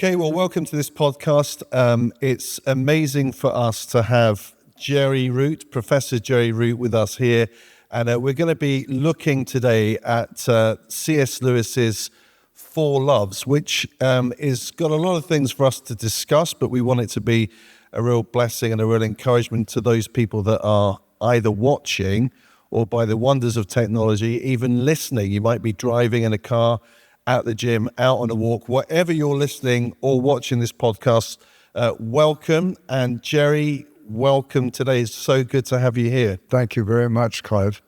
Okay, well, welcome to this podcast. It's amazing for us to have Jerry Root, Professor Jerry Root, with us here. And we're going to be looking today at C.S. Lewis's Four Loves, which is got a lot of things for us to discuss, but we want it to be a real blessing and a real encouragement to those people that are either watching or, by the wonders of technology, even listening. You might be driving in a car, at the gym, out on a walk, whatever you're listening or watching this podcast, welcome. And Jerry, welcome today. It's so good to have you here. Thank you very much, Clive.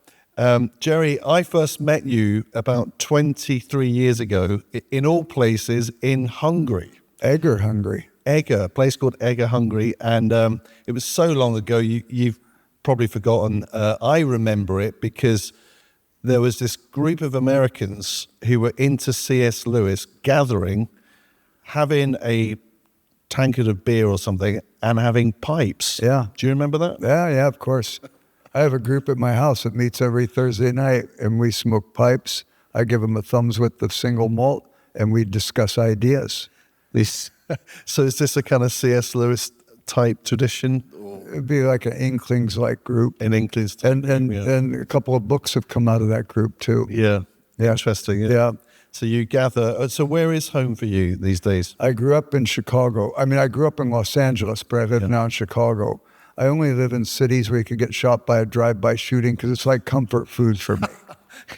Jerry, I first met you about 23 years ago, in all places, in Hungary. Eger, Hungary. Eger, a place called Eger, Hungary. And it was so long ago, you've probably forgotten. I remember it because there was this group of Americans who were into C.S. Lewis gathering, having a tankard of beer or something, and having pipes. Yeah. Do you remember that? Yeah, of course. I have a group at my house that meets every Thursday night, and we smoke pipes. I give them a thumbs width of single malt, and we discuss ideas. So is this a kind of C.S. Lewis type tradition? It'd be like an Inklings-like group. An Inklings. And a couple of books have come out of that group too. Yeah. Interesting. Yeah. So you gather. So where is home for you these days? I grew up in Chicago. I grew up in Los Angeles, but I live now in Chicago. I only live in cities where you could get shot by a drive-by shooting because it's like comfort food for me.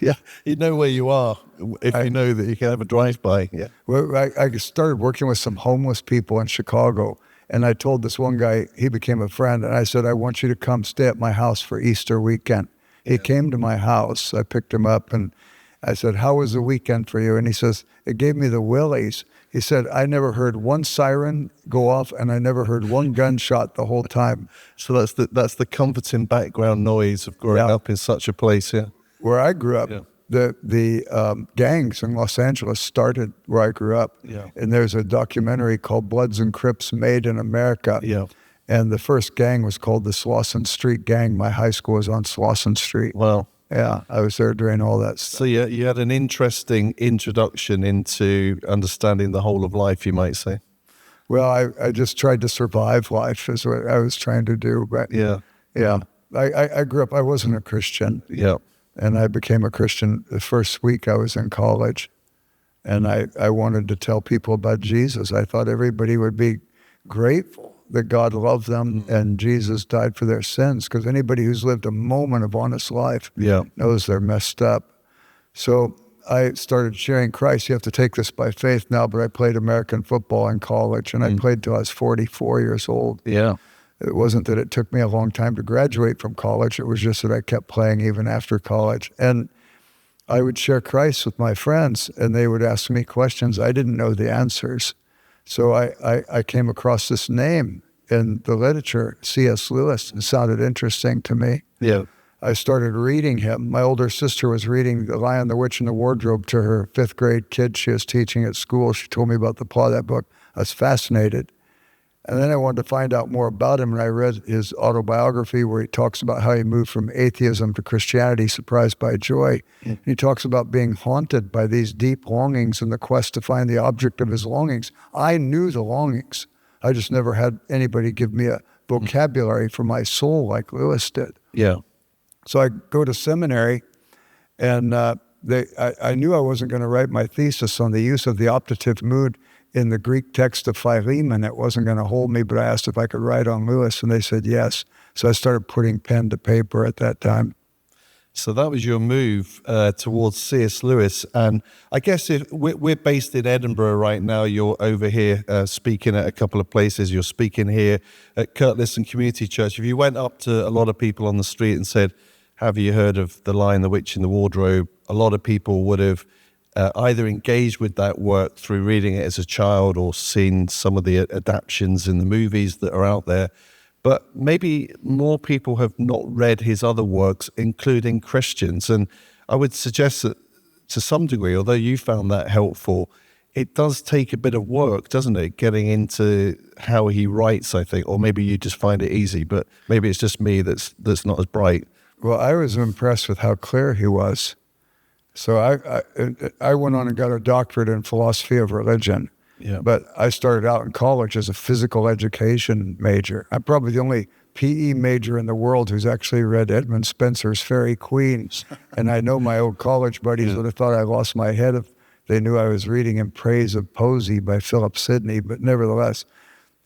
Yeah, you know where you are if you know that you can have a drive-by. Yeah. Well, I started working with some homeless people in Chicago, and I told this one guy, he became a friend, and I said, I want you to come stay at my house for Easter weekend. He came to my house. I picked him up, and I said, how was the weekend for you? And he says, it gave me the willies. He said, I never heard one siren go off, and I never heard one gunshot the whole time. So that's the comforting background noise of growing up in such a place, yeah. Where I grew up, the gangs in Los Angeles started where I grew up. Yeah. And there's a documentary called Bloods and Crips Made in America. Yeah. And the first gang was called the Slauson Street Gang. My high school was on Slauson Street. Wow. Yeah, I was there during all that stuff. So you had an interesting introduction into understanding the whole of life, you might say. Well, I just tried to survive life is what I was trying to do. But yeah. I grew up, I wasn't a Christian. Yeah. And I became a Christian the first week I was in college. And I wanted to tell people about Jesus. I thought everybody would be grateful that God loved them and Jesus died for their sins, because anybody who's lived a moment of honest life knows they're messed up. So I started sharing Christ. You have to take this by faith now, but I played American football in college, and I played till I was 44 years old. Yeah. It wasn't that it took me a long time to graduate from college. It was just that I kept playing even after college. And I would share Christ with my friends, and they would ask me questions. I didn't know the answers. So I came across this name in the literature, C.S. Lewis. It sounded interesting to me. Yeah. I started reading him. My older sister was reading The Lion, the Witch, and the Wardrobe to her fifth grade kid she was teaching at school. She told me about the plot of that book. I was fascinated. And then I wanted to find out more about him, and I read his autobiography where he talks about how he moved from atheism to Christianity, surprised by joy. And he talks about being haunted by these deep longings and the quest to find the object of his longings. I knew the longings. I just never had anybody give me a vocabulary for my soul like Lewis did. Yeah. So I go to seminary, and I knew I wasn't going to write my thesis on the use of the optative mood in the Greek text of Philemon. It wasn't going to hold me, but I asked if I could write on Lewis, and they said yes. So I started putting pen to paper at that time. So that was your move towards C.S. Lewis. And I guess if we're based in Edinburgh right now. You're over here speaking at a couple of places. You're speaking here at Kirkliston Community Church. If you went up to a lot of people on the street and said, have you heard of The Lion, the Witch, and the Wardrobe? A lot of people would have either engaged with that work through reading it as a child or seen some of the adaptions in the movies that are out there. But maybe more people have not read his other works, including Christians. And I would suggest that to some degree, although you found that helpful, it does take a bit of work, doesn't it? Getting into how he writes, I think, or maybe you just find it easy, but maybe it's just me that's not as bright. Well, I was impressed with how clear he was. So I went on and got a doctorate in philosophy of religion. Yeah. But I started out in college as a physical education major. I'm probably the only PE major in the world who's actually read Edmund Spencer's Faerie Queene. And I know my old college buddies would have thought I lost my head if they knew I was reading In Praise of Poesy by Philip Sidney. But nevertheless,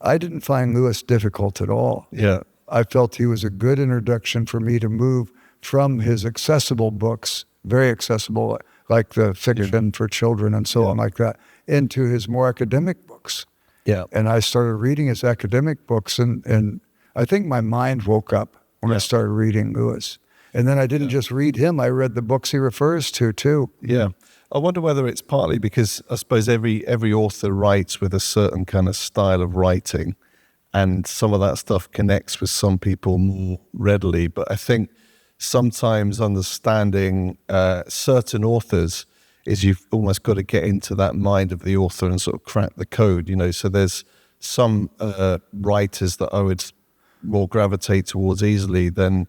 I didn't find Lewis difficult at all. Yeah. I felt he was a good introduction for me to move from his accessible books, very accessible, like the fiction for children and so on like that, into his more academic books. Yeah. And I started reading his academic books, and I think my mind woke up when I started reading Lewis. And then I didn't just read him, I read the books he refers to too. Yeah. I wonder whether it's partly because I suppose every author writes with a certain kind of style of writing, and some of that stuff connects with some people more readily. But I think sometimes understanding certain authors is you've almost got to get into that mind of the author and sort of crack the code, you know. So there's some writers that I would more gravitate towards easily than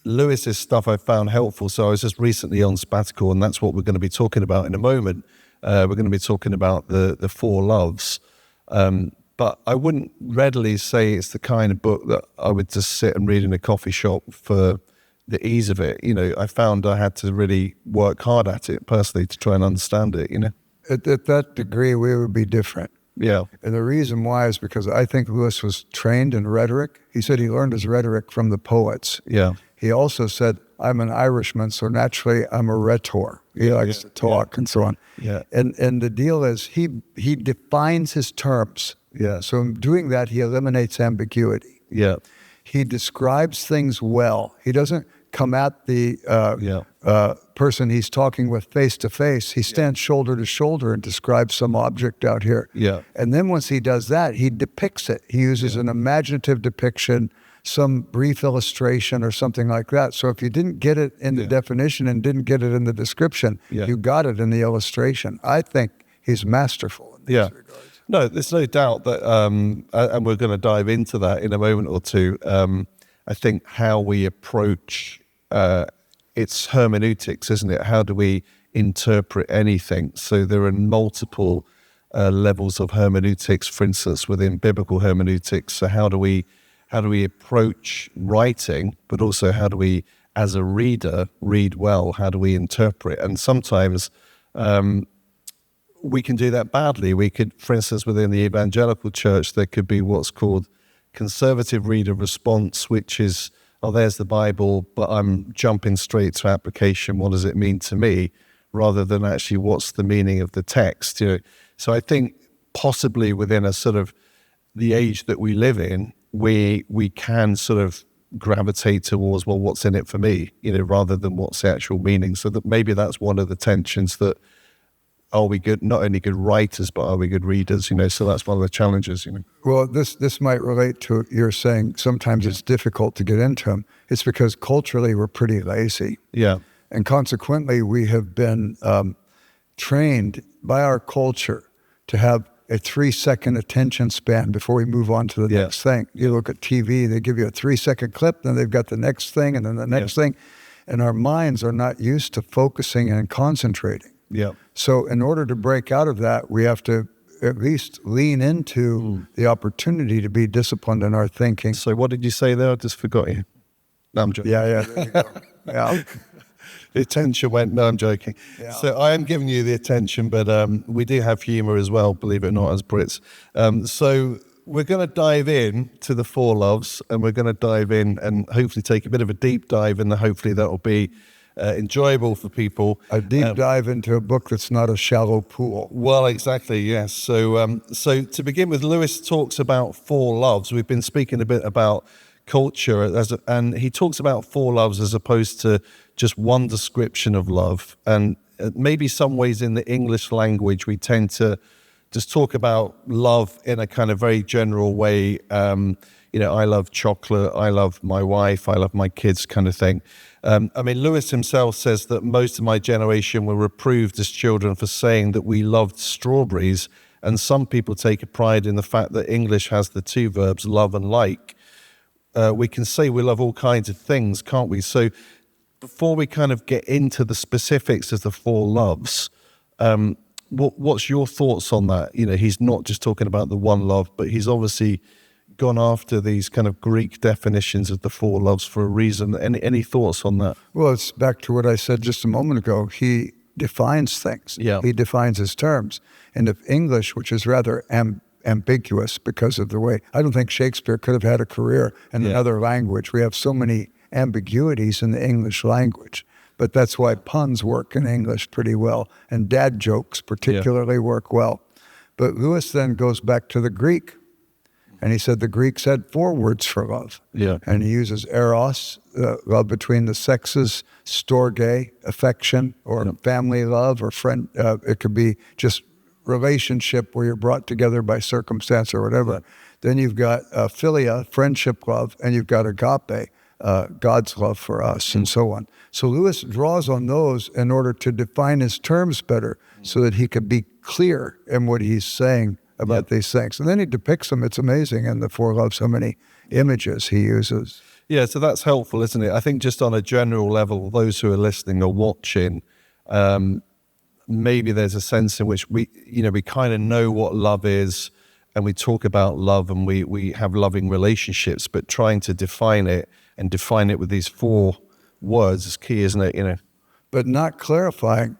Lewis's stuff I found helpful. So I was just recently on sabbatical, and that's what we're going to be talking about in a moment. We're going to be talking about the Four Loves. But I wouldn't readily say it's the kind of book that I would just sit and read in a coffee shop for the ease of it. You know, I found I had to really work hard at it personally to try and understand it, you know. At that degree, we would be different. Yeah. And the reason why is because I think Lewis was trained in rhetoric. He said he learned his rhetoric from the poets. Yeah. He also said, I'm an Irishman, so naturally I'm a rhetor. He likes to talk and so on. Yeah. And the deal is he defines his terms. Yeah. So in doing that, he eliminates ambiguity. Yeah. He describes things well. He doesn't come at the person he's talking with face to face. He stands shoulder to shoulder and describes some object out here. Yeah. And then once he does that, he depicts it. He uses an imaginative depiction, some brief illustration or something like that. So if you didn't get it in the definition and didn't get it in the description, you got it in the illustration. I think he's masterful in these regards. No, there's no doubt that, and we're going to dive into that in a moment or two. I think how we approach its hermeneutics, isn't it? How do we interpret anything? So there are multiple levels of hermeneutics, for instance, within biblical hermeneutics. So how do we approach writing, but also how do we, as a reader, read well? How do we interpret? And sometimes we can do that badly. We could, for instance, within the evangelical church, there could be what's called conservative reader response, which is, oh, there's the Bible, but I'm jumping straight to application. What does it mean to me? Rather than actually what's the meaning of the text. You know? So I think possibly within a sort of the age that we live in, we can sort of gravitate towards, well, what's in it for me, you know, rather than what's the actual meaning. So that maybe that's one of the tensions that, are we good, not only good writers, but are we good readers, you know? So that's one of the challenges, you know. Well, this might relate to you're saying sometimes it's difficult to get into them. It's because culturally we're pretty lazy. Yeah. And consequently, we have been trained by our culture to have a 3-second attention span before we move on to the next thing. You look at TV, they give you a 3-second clip, then they've got the next thing, and then the next thing. And our minds are not used to focusing and concentrating. Yeah. So in order to break out of that, we have to at least lean into the opportunity to be disciplined in our thinking. So what did you say there? I just forgot you. No, I'm joking. Yeah, there you go. Yeah. The attention went, no, I'm joking. Yeah. So I am giving you the attention, but we do have humor as well, believe it or not, as Brits. So we're going to dive in to the Four Loves, and we're going to dive in and hopefully take a bit of a deep dive, and hopefully that will be enjoyable for people. A deep dive into a book that's not a shallow pool. Well, exactly, yes. So to begin with, Lewis talks about four loves. We've been speaking a bit about culture, and he talks about four loves as opposed to just one description of love. And maybe some ways in the English language, we tend to just talk about love in a kind of very general way. You know, I love chocolate, I love my wife, I love my kids kind of thing. I mean, Lewis himself says that most of my generation were reproved as children for saying that we loved strawberries, and some people take a pride in the fact that English has the two verbs love and like. We can say we love all kinds of things, can't we? So before we kind of get into the specifics of the four loves, what's your thoughts on that? You know, he's not just talking about the one love, but he's obviously gone after these kind of Greek definitions of the four loves for a reason. Any thoughts on that? Well, it's back to what I said just a moment ago. He defines things. Yeah. He defines his terms. And if English, which is rather ambiguous because of the way, I don't think Shakespeare could have had a career in another language. We have so many ambiguities in the English language. But that's why puns work in English pretty well, and dad jokes particularly work well. But Lewis then goes back to the Greek, and he said the Greeks had 4 words for love. Yeah. And he uses eros, love between the sexes, storge, affection, or family love, or friend. It could be just relationship where you're brought together by circumstance or whatever. Yeah. Then you've got philia, friendship love, and you've got agape, God's love for us, and so on. So Lewis draws on those in order to define his terms better so that he could be clear in what he's saying about these things. And then he depicts them. It's amazing in the Four Loves how many images he uses. Yeah, so that's helpful, isn't it? I think just on a general level, those who are listening or watching, maybe there's a sense in which we kind of know what love is, and we talk about love and we have loving relationships, but trying to define it with these 4 words is key, isn't it? You know, but not clarifying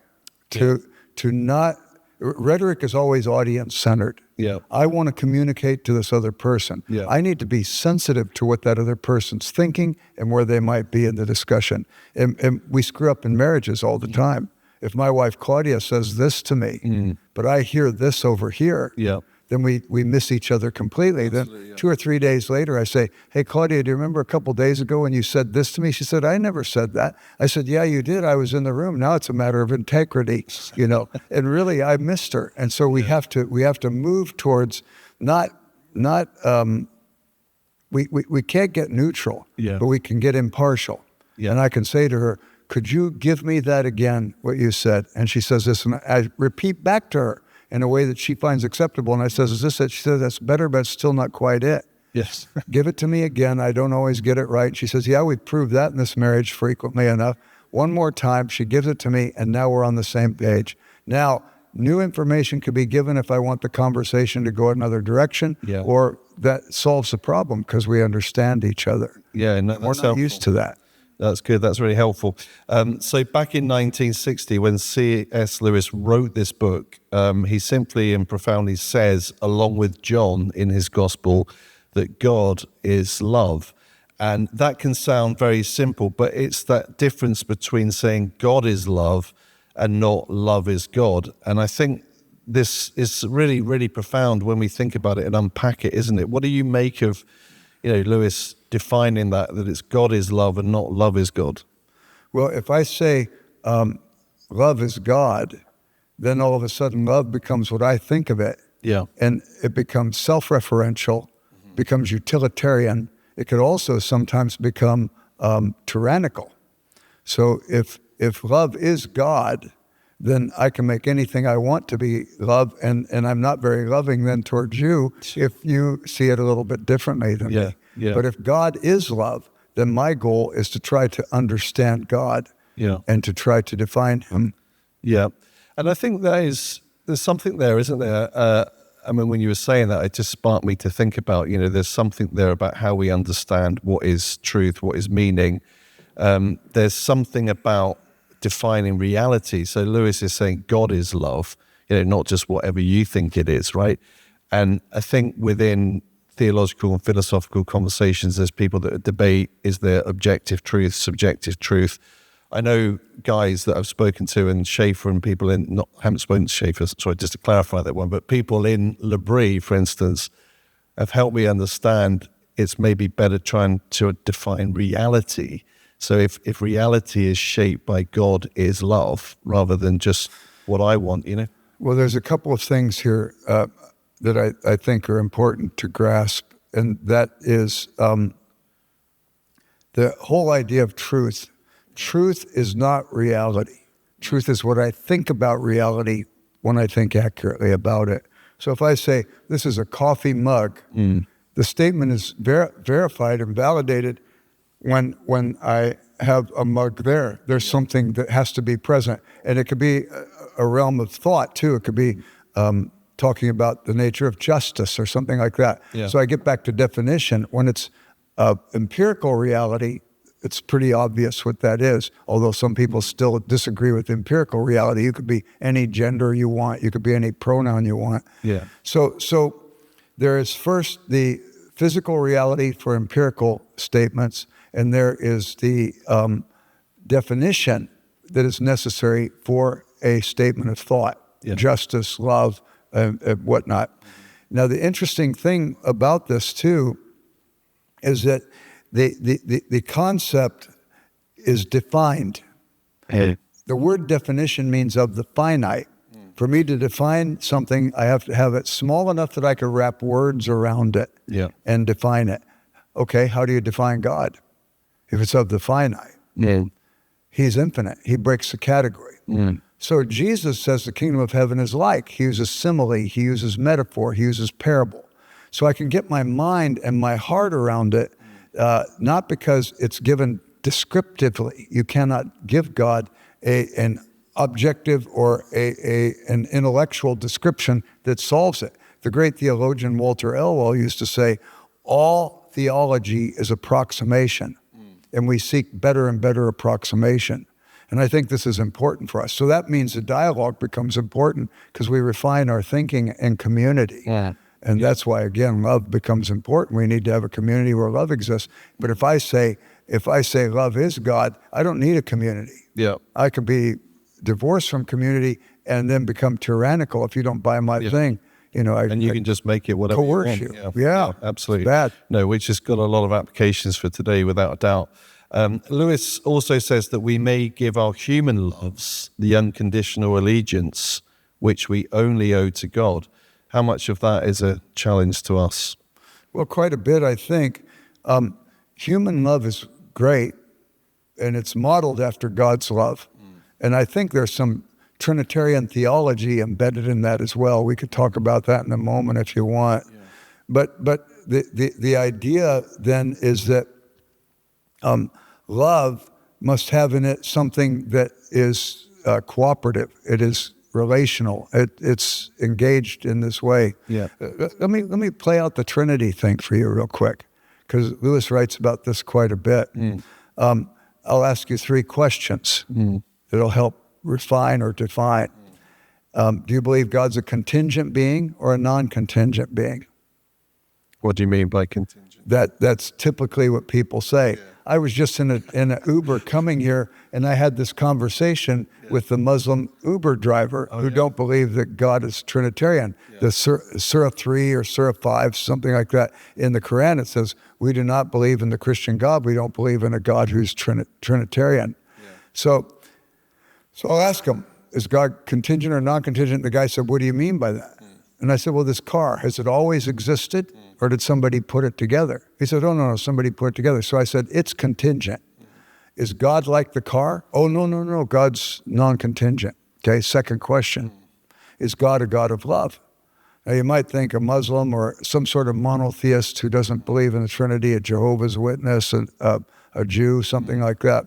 to not. Rhetoric is always audience-centered. Yeah. I want to communicate to this other person. Yeah. I need to be sensitive to what that other person's thinking and where they might be in the discussion. And we screw up in marriages all the time. If my wife Claudia says this to me, but I hear this over here, then we miss each other completely. Absolutely, then 2 or 3 days later, I say, hey, Claudia, do you remember a couple days ago when you said this to me? She said, I never said that. I said, yeah, you did. I was in the room. Now it's a matter of integrity, you know. And really, I missed her. And so we have to move towards we can't get neutral, but we can get impartial. Yeah. And I can say to her, could you give me that again, what you said? And she says this, and I repeat back to her in a way that she finds acceptable. And I says, is this it? She says, that's better, but it's still not quite it. Yes. Give it to me again. I don't always get it right. She says, yeah, we've proved that in this marriage frequently enough. One more time, she gives it to me, and now we're on the same page. Now, new information could be given if I want the conversation to go another direction, or that solves the problem because we understand each other. Yeah, and we're not used to that. That's good. That's really helpful. So back in 1960, when C.S. Lewis wrote this book, he simply and profoundly says, along with John in his gospel, that God is love. And that can sound very simple, but it's that difference between saying God is love and not love is God. And I think this is really, really profound when we think about it and unpack it, isn't it? What do you make of, Lewis defining that it's God is love and not love is God? Well, if I say love is God, then all of a sudden love becomes what I think of it. Yeah. And it becomes self-referential, becomes utilitarian. It could also sometimes become tyrannical. So if love is God, then I can make anything I want to be love, and I'm not very loving then towards you if you see it a little bit differently than me. Yeah. But if God is love, then my goal is to try to understand God and to try to define him. Yeah. And I think there's something there, isn't there? I mean, when you were saying that, it just sparked me to think about, there's something there about how we understand what is truth, what is meaning. There's something about defining reality. So Lewis is saying God is love, not just whatever you think it is, right? And I think within theological and philosophical conversations, there's people that debate, is there objective truth, subjective truth? I know guys that I've spoken to, and Schaefer and people haven't spoken to Schaefer, sorry, just to clarify that one, but people in L'Abri, for instance, have helped me understand it's maybe better trying to define reality. So if reality is shaped by God is love, rather than just what I want, Well, there's a couple of things here that I think are important to grasp, and that is the whole idea of truth. Truth is not reality. Truth is what I think about reality when I think accurately about it. So if I say, this is a coffee mug, the statement is verified and validated when I have a mug there. There's something that has to be present. And it could be a realm of thought too. It could be talking about the nature of justice or something like that. Yeah. So I get back to definition. When it's empirical reality, it's pretty obvious what that is, although some people still disagree with empirical reality. You could be any gender you want. You could be any pronoun you want. Yeah. So there is first the physical reality for empirical statements, and there is the definition that is necessary for a statement of thought, justice, love, and whatnot. Now, the interesting thing about this, too, is that the concept is defined. The word definition means of the finite. For me to define something, I have to have it small enough that I can wrap words around it and define it. Okay, how do you define God? If it's of the finite. He's infinite. He breaks the category. So Jesus says the kingdom of heaven is like. He uses simile. He uses metaphor. He uses parable. So I can get my mind and my heart around it, not because it's given descriptively. You cannot give God an objective or an intellectual description that solves it. The great theologian Walter Elwell used to say, all theology is approximation, and we seek better and better approximation. And I think this is important for us. So that means the dialogue becomes important because we refine our thinking in community. And that's why, again, love becomes important. We need to have a community where love exists. But if I say love is God, I don't need a community. I could be divorced from community and then become tyrannical if you don't buy my thing. And you can just make it whatever coerce you want. Yeah, absolutely. It's bad. No, which has got a lot of applications for today, without a doubt. Lewis also says that we may give our human loves the unconditional allegiance which we only owe to God. How much of that is a challenge to us? Well, quite a bit, I think. Human love is great, and it's modeled after God's love. And I think there's some Trinitarian theology embedded in that as well. We could talk about that in a moment if you want. But the idea then is that love must have in it something that is cooperative. It is relational. It's engaged in this way. Let me play out the Trinity thing for you real quick, because Lewis writes about this quite a bit. I'll ask you 3 questions that'll help refine or define. Do you believe God's a contingent being or a non-contingent being? What do you mean by contingent? That's typically what people say. I was just in an Uber coming here, and I had this conversation with the Muslim Uber driver who don't believe that God is Trinitarian. The Surah 3 or Surah 5, something like that, in the Quran, it says, we do not believe in the Christian God. We don't believe in a God who's Trinitarian. So I'll ask him, is God contingent or non-contingent? The guy said, what do you mean by that? And I said, well, this car, has it always existed? Or did somebody put it together? He said, oh, no, somebody put it together. So I said, it's contingent. Is God like the car? Oh, no, God's non-contingent. Okay, second question. Is God a God of love? Now, you might think a Muslim or some sort of monotheist who doesn't believe in the Trinity, a Jehovah's Witness, a Jew, something like that.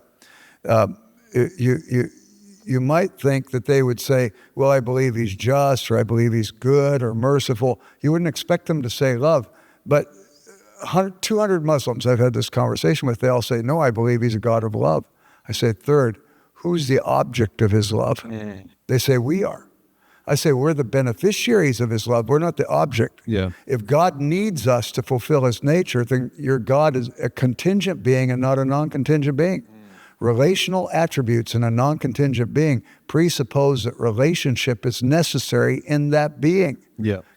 You might think that they would say, well, I believe he's just, or I believe he's good or merciful. You wouldn't expect them to say love. But 200 Muslims I've had this conversation with, they all say, no, I believe he's a God of love. I say, third, who's the object of his love? They say, we are. I say, we're the beneficiaries of his love. We're not the object. If God needs us to fulfill his nature, then your God is a contingent being and not a non-contingent being. Relational attributes in a non-contingent being presuppose that relationship is necessary in that being.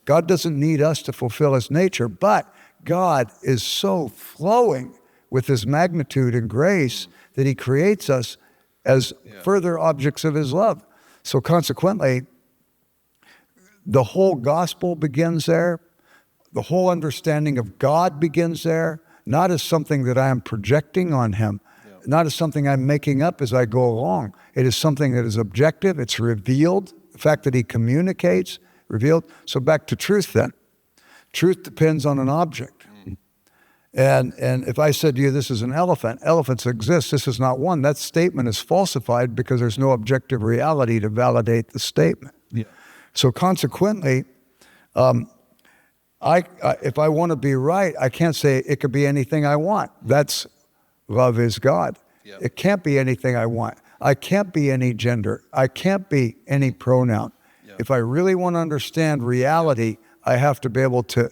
God doesn't need us to fulfill his nature, but God is so flowing with his magnitude and grace that he creates us as further objects of his love. So consequently, the whole gospel begins there. The whole understanding of God begins there, not as something that I am projecting on him, not as something I'm making up as I go along. It is something that is objective, it's revealed, the fact that he communicates, revealed. So back to truth then. Truth depends on an object. And if I said to you, this is an elephant, elephants exist, this is not one, that statement is falsified because there's no objective reality to validate the statement. Yeah. So consequently, if I want to be right, I can't say it could be anything I want. That's love is God. Yeah. It can't be anything I want. I can't be any gender. I can't be any pronoun. Yeah. If I really want to understand reality, I have to be able to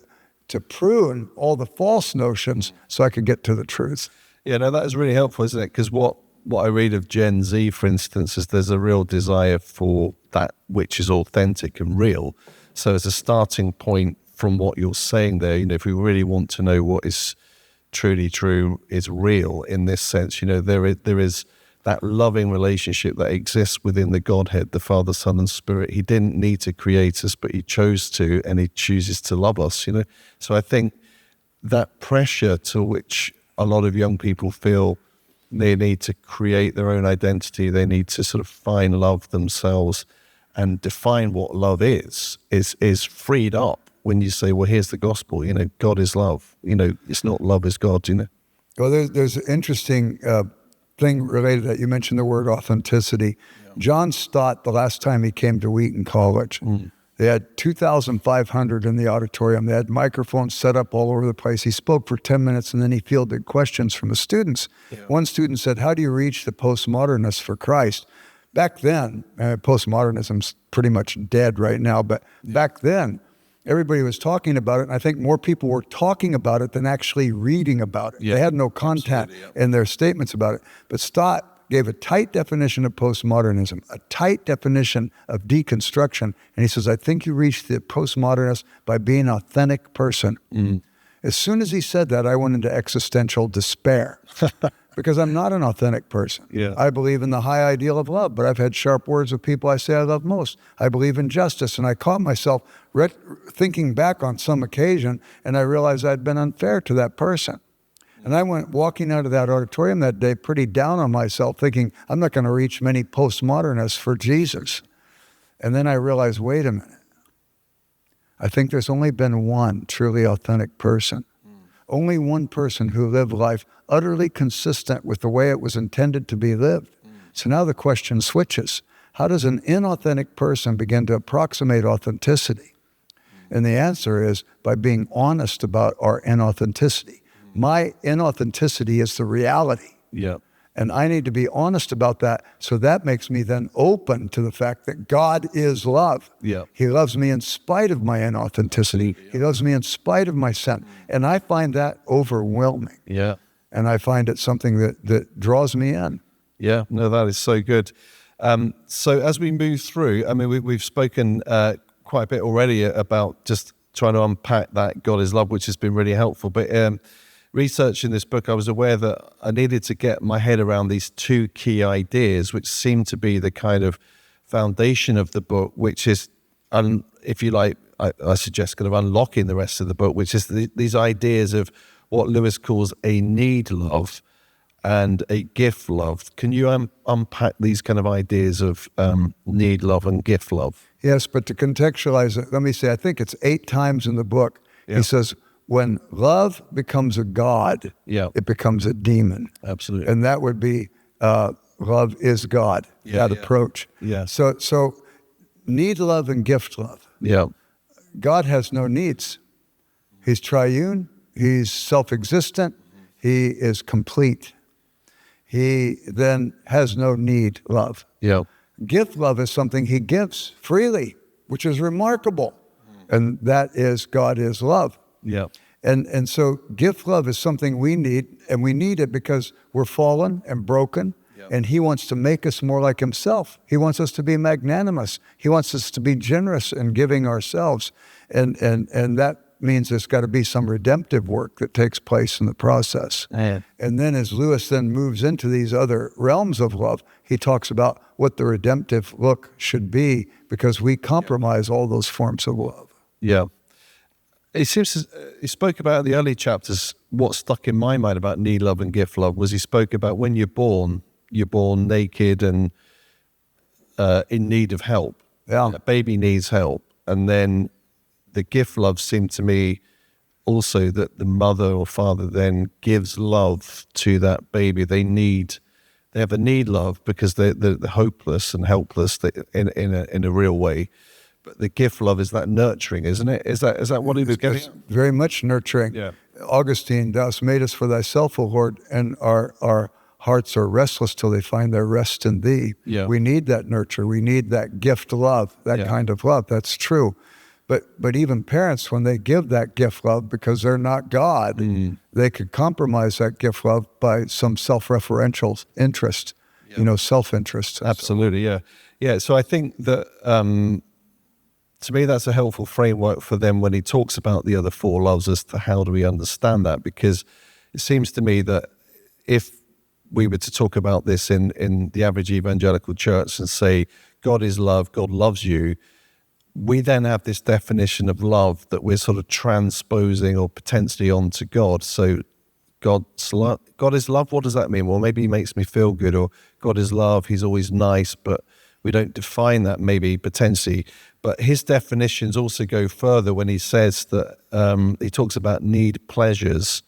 prune all the false notions so I could get to the truth. Yeah, no, that is really helpful, isn't it? Because what I read of Gen Z, for instance, is there's a real desire for that which is authentic and real. So as a starting point from what you're saying there, if we really want to know what is truly true, is real in this sense, there is that loving relationship that exists within the Godhead, the Father, Son, and Spirit. He didn't need to create us, but he chose to, and he chooses to love us, So I think that pressure to which a lot of young people feel they need to create their own identity, they need to sort of find love themselves and define what love is freed up when you say, well, here's the gospel, God is love. It's not love is God, Well, there's an interesting thing related to that. You mentioned the word authenticity. Yeah. John Stott, the last time he came to Wheaton College, they had 2,500 in the auditorium. They had microphones set up all over the place. He spoke for 10 minutes and then he fielded questions from the students. Yeah. One student said, how do you reach the postmodernists for Christ? Back then, postmodernism's pretty much dead right now, but back then, everybody was talking about it, and I think more people were talking about it than actually reading about it. Yeah. They had no content in their statements about it. But Stott gave a tight definition of postmodernism, a tight definition of deconstruction, and he says, I think you reach the postmodernist by being an authentic person. As soon as he said that, I went into existential despair. Because I'm not an authentic person. Yeah. I believe in the high ideal of love, but I've had sharp words with people I say I love most. I believe in justice, and I caught myself thinking back on some occasion, and I realized I'd been unfair to that person. And I went walking out of that auditorium that day pretty down on myself, thinking, I'm not going to reach many postmodernists for Jesus. And then I realized, wait a minute. I think there's only been one truly authentic person. Only one person who lived life utterly consistent with the way it was intended to be lived. So now the question switches. How does an inauthentic person begin to approximate authenticity? And the answer is by being honest about our inauthenticity. My inauthenticity is the reality. Yeah. And I need to be honest about that. So that makes me then open to the fact that God is love. Yeah. He loves me in spite of my inauthenticity. Yeah. He loves me in spite of my sin. And I find that overwhelming. Yeah. And I find it something that draws me in. Yeah, no, that is so good. So as we move through, I mean, we've spoken quite a bit already about just trying to unpack that God is love, which has been really helpful. But researching this book, I was aware that I needed to get my head around these two key ideas, which seem to be the kind of foundation of the book, which is, if you like, I suggest kind of unlocking the rest of the book, which is these ideas of what Lewis calls a need love and a gift love. Can you unpack these kind of ideas of need love and gift love? Yes, but to contextualize it, let me say, I think it's 8 times in the book, he says, when love becomes a god, it becomes a demon. Absolutely. And that would be love is God, that approach. Yeah. So need love and gift love. Yeah. God has no needs. He's triune. He's self-existent. He is complete. He then has no need love. Yeah. Gift love is something he gives freely, which is remarkable. And that is God is love. Yeah. And so gift love is something we need, and we need it because we're fallen and broken, and he wants to make us more like himself. He wants us to be magnanimous. He wants us to be generous in giving ourselves. And that means there's got to be some redemptive work that takes place in the process. And then as Lewis then moves into these other realms of love, he talks about what the redemptive look should be, because we compromise all those forms of love. Yeah. It seems he spoke about in the early chapters. What stuck in my mind about need love and gift love was he spoke about when you're born naked and in need of help. Yeah. A baby needs help. And then the gift love seemed to me also that the mother or father then gives love to that baby. They have a need love because they're hopeless and helpless in a real way. But the gift love is that nurturing, isn't it? Is that what he was getting at? Very much nurturing. Yeah. Augustine, thou hast made us for thyself, O Lord, and our hearts are restless till they find their rest in thee. Yeah. We need that nurture. We need that gift love, that kind of love. That's true. But even parents, when they give that gift love, because they're not God, they could compromise that gift love by some self-referential interest, self-interest. Absolutely, yeah. Yeah, so I think that to me that's a helpful framework for them when he talks about the other four loves as to how do we understand that, because it seems to me that if we were to talk about this in the average evangelical church and say, God is love, God loves you, we then have this definition of love that we're sort of transposing or potentially onto God. So God is love, what does that mean? Well, maybe he makes me feel good, or God is love, he's always nice, but we don't define that maybe potentially. But his definitions also go further when he says that he talks about need pleasures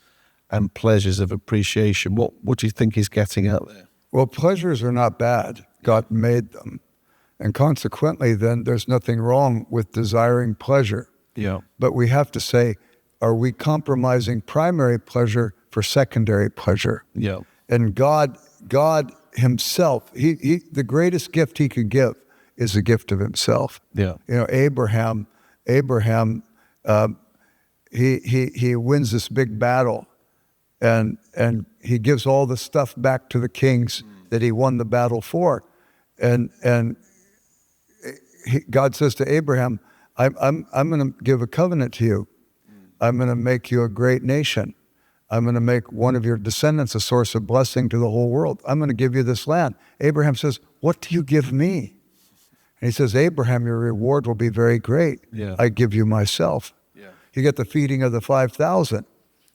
and pleasures of appreciation. What do you think he's getting at there? Well, pleasures are not bad. God made them. And consequently, then, there's nothing wrong with desiring pleasure. Yeah. But we have to say, are we compromising primary pleasure for secondary pleasure? Yeah. And God himself, the greatest gift he could give is the gift of himself. Yeah. Abraham, he wins this big battle, and he gives all the stuff back to the kings that he won the battle for, and God says to Abraham, I'm going to give a covenant to you. I'm going to make you a great nation. I'm going to make one of your descendants a source of blessing to the whole world. I'm going to give you this land. Abraham says, what do you give me? And he says, Abraham, your reward will be very great. Yeah. I give you myself. Yeah. You get the feeding of the 5,000.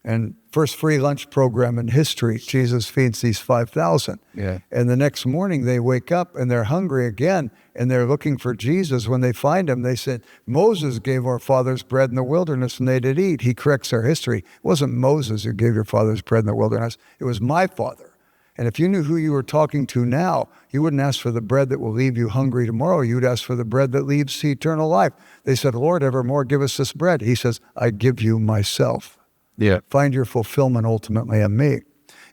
And first free lunch program in history, Jesus feeds these 5,000. Yeah. And the next morning they wake up and they're hungry again, and they're looking for Jesus. When they find him, they said, Moses gave our fathers bread in the wilderness and they did eat. He corrects our history. It wasn't Moses who gave your fathers bread in the wilderness. It was my father. And if you knew who you were talking to now, you wouldn't ask for the bread that will leave you hungry tomorrow. You'd ask for the bread that leads to eternal life. They said, Lord, evermore give us this bread. He says, I give you myself. Yeah. Find your fulfillment ultimately in me.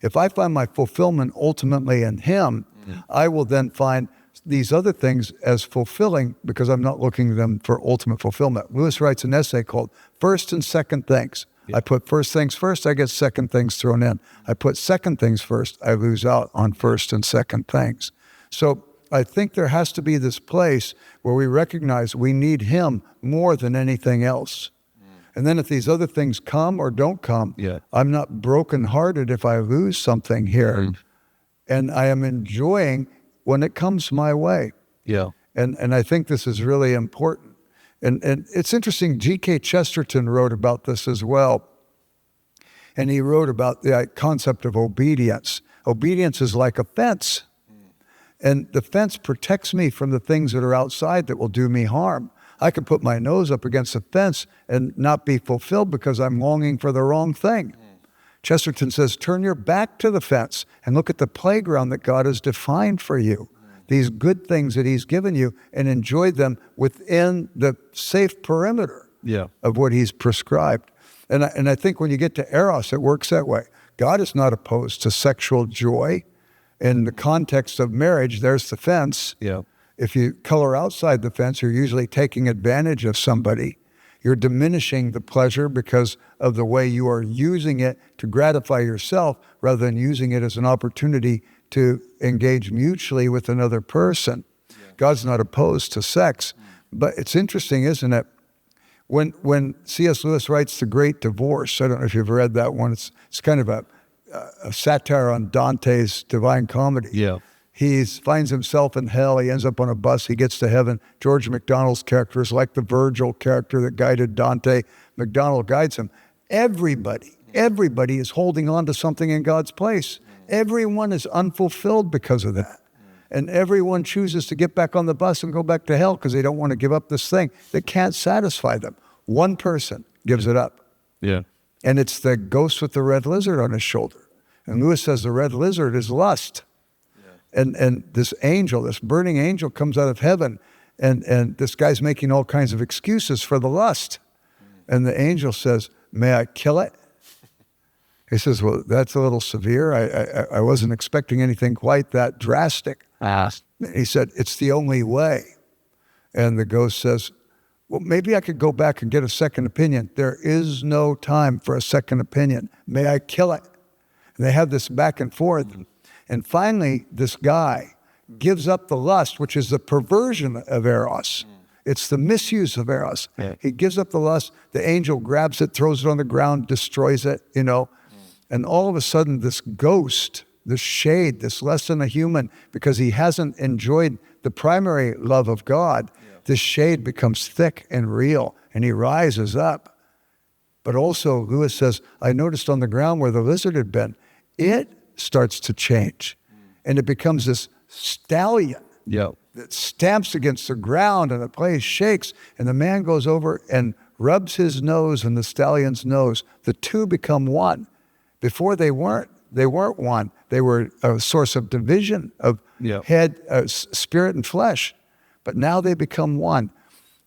If I find my fulfillment ultimately in him, I will then find these other things as fulfilling because I'm not looking them for ultimate fulfillment. Lewis writes an essay called First and Second Things. Yeah. I put first things first, I get second things thrown in. I put second things first, I lose out on first and second things. So I think there has to be this place where we recognize we need him more than anything else. And then if these other things come or don't come, I'm not brokenhearted if I lose something here. And I am enjoying when it comes my way. Yeah. And I think this is really important. And it's interesting, G.K. Chesterton wrote about this as well. And he wrote about the concept of obedience. Obedience is like a fence. And the fence protects me from the things that are outside that will do me harm. I could put my nose up against the fence and not be fulfilled because I'm longing for the wrong thing. Chesterton says, turn your back to the fence and look at the playground that God has defined for you. These good things that he's given you, and enjoy them within the safe perimeter of what he's prescribed. And I think when you get to Eros, it works that way. God is not opposed to sexual joy. In the context of marriage, there's the fence. Yeah. If you color outside the fence, you're usually taking advantage of somebody. You're diminishing the pleasure because of the way you are using it to gratify yourself rather than using it as an opportunity to engage mutually with another person. Yeah. God's not opposed to sex. But it's interesting, isn't it? When C.S. Lewis writes The Great Divorce, I don't know if you've read that one, it's kind of a satire on Dante's Divine Comedy. Yeah. He finds himself in hell. He ends up on a bus. He gets to heaven. George MacDonald's character is like the Virgil character that guided Dante. MacDonald guides him. Everybody is holding on to something in God's place. Everyone is unfulfilled because of that. And everyone chooses to get back on the bus and go back to hell because they don't want to give up this thing that can't satisfy them. One person gives it up. Yeah. And it's the ghost with the red lizard on his shoulder. And Lewis says the red lizard is lust. Yeah. And this angel, this burning angel comes out of heaven, and this guy's making all kinds of excuses for the lust. And the angel says, may I kill it? He says, well, that's a little severe. I wasn't expecting anything quite that drastic. He said, it's the only way. And the ghost says, well, maybe I could go back and get a second opinion. There is no time for a second opinion. May I kill it? And they have this back and forth. And finally, this guy gives up the lust, which is the perversion of eros. It's the misuse of eros. Yeah. He gives up the lust. The angel grabs it, throws it on the ground, destroys it, And all of a sudden, this ghost, this shade, this less than a human, because he hasn't enjoyed the primary love of God, this shade becomes thick and real, and he rises up. But also, Lewis says, I noticed on the ground where the lizard had been, it starts to change. And it becomes this stallion that stamps against the ground, and the place shakes, and the man goes over and rubs his nose and the stallion's nose. The two become one. Before they weren't one. They were a source of division of head, spirit and flesh. But now they become one.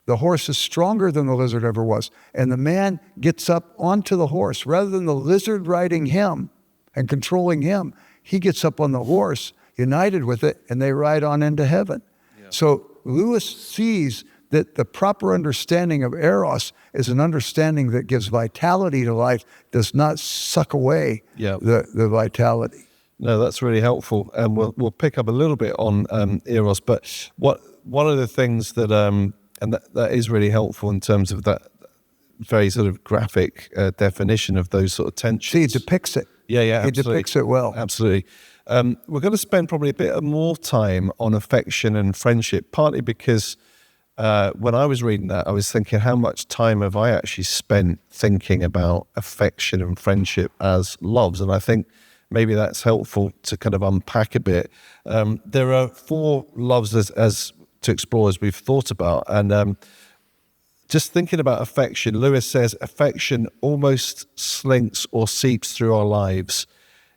The horse is stronger than the lizard ever was. And the man gets up onto the horse. Rather than the lizard riding him and controlling him, he gets up on the horse, united with it, and they ride on into heaven. Yeah. So Lewis sees that the proper understanding of eros is an understanding that gives vitality to life, does not suck away the vitality. No, that's really helpful. And we'll pick up a little bit on eros, but one of the things that, and that is really helpful in terms of that very sort of graphic definition of those sort of tensions. See, he depicts it. Yeah, He absolutely. depicts it well. Absolutely. We're going to spend probably a bit more time on affection and friendship, partly because when I was reading that, I was thinking, how much time have I actually spent thinking about affection and friendship as loves? And I think maybe that's helpful to kind of unpack a bit. There are 4 loves as to explore as we've thought about. And just thinking about affection, Lewis says, affection almost slinks or seeps through our lives.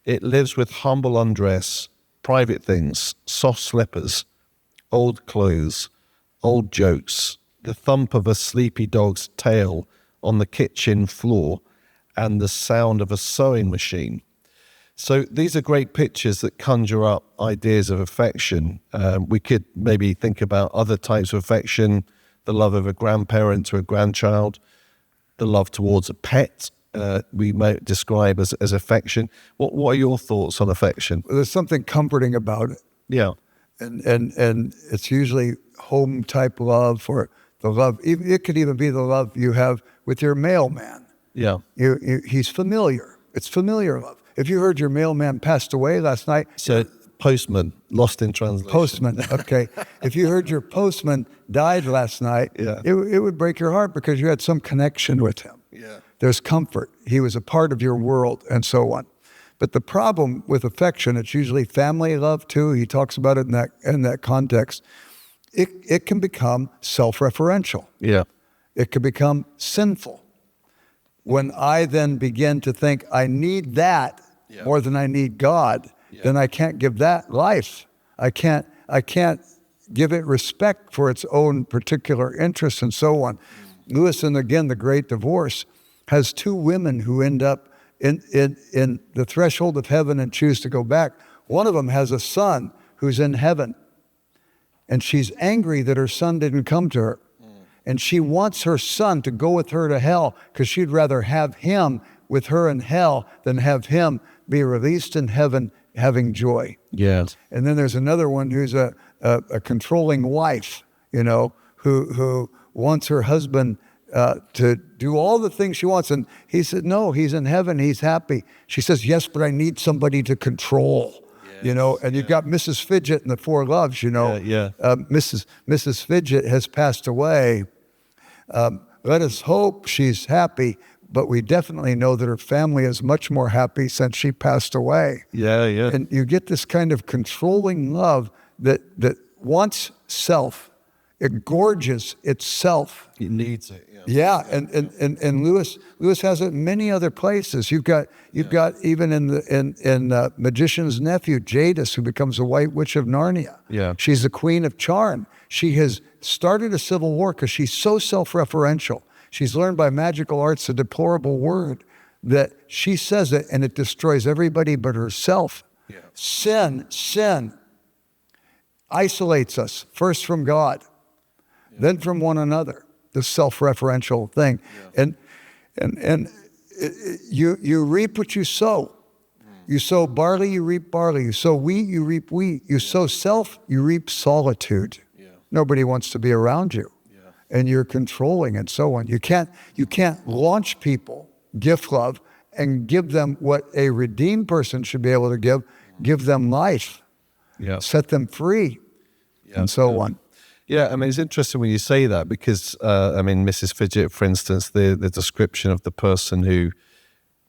It lives with humble undress, private things, soft slippers, old clothes, old jokes, the thump of a sleepy dog's tail on the kitchen floor, and the sound of a sewing machine. So these are great pictures that conjure up ideas of affection. We could maybe think about other types of affection, the love of a grandparent to a grandchild, the love towards a pet, we might describe as affection. What are your thoughts on affection? There's something comforting about it. Yeah. And it's usually home type love, or the love. It could even be the love you have with your mailman. Yeah. He's familiar. It's familiar love. If you heard your mailman passed away last night. So postman, lost in translation. Postman, okay. If you heard your postman died last night, it would break your heart because you had some connection with him. Yeah. There's comfort. He was a part of your world and so on. But the problem with affection, it's usually family love too. He talks about it in that context. It can become self-referential. Yeah. It can become sinful. When I then begin to think I need that more than I need God, then I can't give that life. I can't give it respect for its own particular interests and so on. Lewis, and again, The Great Divorce, has 2 women who end up in the threshold of heaven and choose to go back. One of them has a son who's in heaven, and she's angry that her son didn't come to her. And she wants her son to go with her to hell because she'd rather have him with her in hell than have him be released in heaven having joy. Yes. And then there's another one who's a controlling wife, who wants her husband to do all the things she wants. And he said, no, he's in heaven, he's happy. She says, yes, but I need somebody to control. And you've got Mrs. Fidget in the 4 Loves, Mrs. Fidget has passed away. Let us hope she's happy, but we definitely know that her family is much more happy since she passed away. Yeah. And you get this kind of controlling love that wants self It gorges itself. It needs it. Yeah. Yeah, and Lewis has it in many other places. You've got even in Magician's Nephew, Jadis, who becomes a White Witch of Narnia. Yeah. She's the Queen of Charm. She has started a civil war because she's so self-referential. She's learned by magical arts a deplorable word that she says it and it destroys everybody but herself. Yeah. Sin isolates us first from God, then from one another. This self-referential thing, and you reap what you sow. You sow barley, you reap barley. You sow wheat, you reap wheat. You sow self, you reap solitude. Nobody wants to be around you, and you're controlling and so on. You can't launch people, gift love, and give them what a redeemed person should be able to give. Give them life, set them free, and so on. Yeah, I mean, it's interesting when you say that because, I mean, Mrs. Fidget, for instance, the description of the person who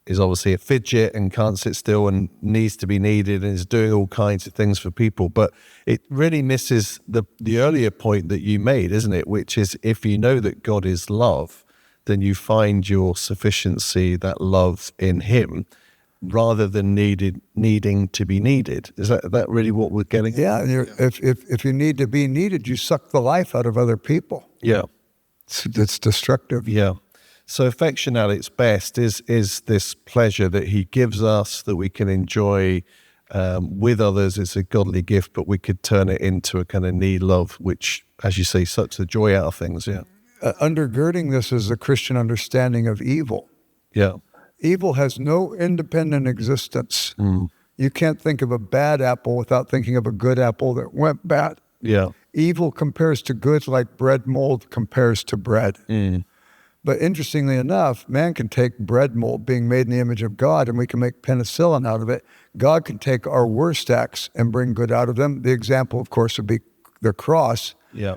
is obviously a fidget and can't sit still and needs to be needed and is doing all kinds of things for people. But it really misses the earlier point that you made, isn't it? Which is if you know that God is love, then you find your sufficiency, that love in him, rather than needing to be needed. Is that really what we're getting at? Yeah, if you need to be needed, you suck the life out of other people. Yeah. It's destructive. Yeah. So affection at its best is this pleasure that he gives us that we can enjoy with others. It's a godly gift, but we could turn it into a kind of need love, which, as you say, sucks the joy out of things. Yeah. Undergirding this is the Christian understanding of evil. Yeah. Evil has no independent existence. You can't think of a bad apple without thinking of a good apple that went bad. Yeah. Evil compares to good like bread mold compares to bread. But interestingly enough, man can take bread mold being made in the image of God and we can make penicillin out of it. God can take our worst acts and bring good out of them. The example, of course, would be the cross,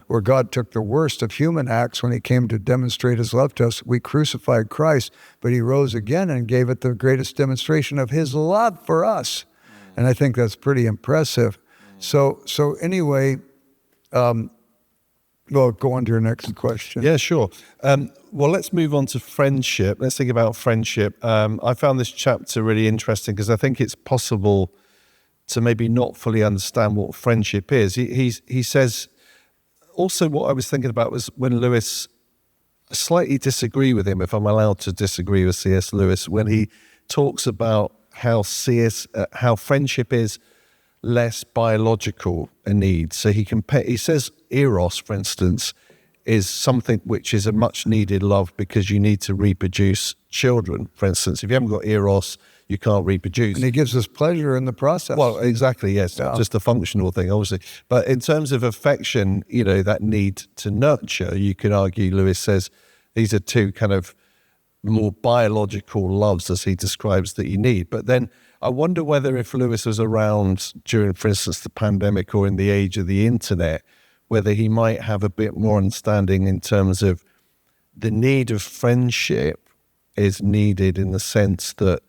where God took the worst of human acts when he came to demonstrate his love to us. We crucified Christ, but he rose again and gave it the greatest demonstration of his love for us. And I think that's pretty impressive. So anyway, well, go on to your next question. Yeah, sure. Well, let's move on to friendship. Let's think about friendship. I found this chapter really interesting because I think it's possible to maybe not fully understand what friendship is. He says, also what I was thinking about was when Lewis, I slightly disagree with him, if I'm allowed to disagree with C.S. Lewis, when he talks about how friendship is less biological a need. So he says eros, for instance, is something which is a much needed love because you need to reproduce children. For instance, if you haven't got eros, you can't reproduce. And he gives us pleasure in the process. Well, exactly, yes. Yeah. Just a functional thing, obviously. But in terms of affection, that need to nurture, you could argue, Lewis says, these are two kind of more biological loves, as he describes, that you need. But then I wonder whether if Lewis was around during, for instance, the pandemic or in the age of the internet, whether he might have a bit more understanding in terms of the need of friendship is needed in the sense that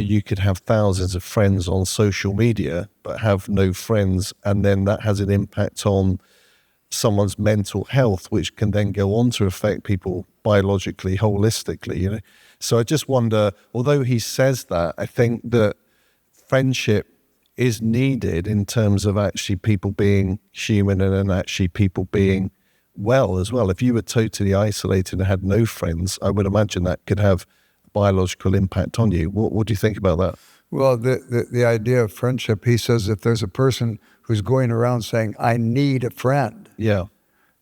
you could have thousands of friends on social media but have no friends, and then that has an impact on someone's mental health, which can then go on to affect people biologically, holistically, So I just wonder, although he says that, I think that friendship is needed in terms of actually people being human and then actually people being well as well. If you were totally isolated and had no friends, I would imagine that could have biological impact on you. What do you think about that? Well, the idea of friendship, he says if there's a person who's going around saying, I need a friend,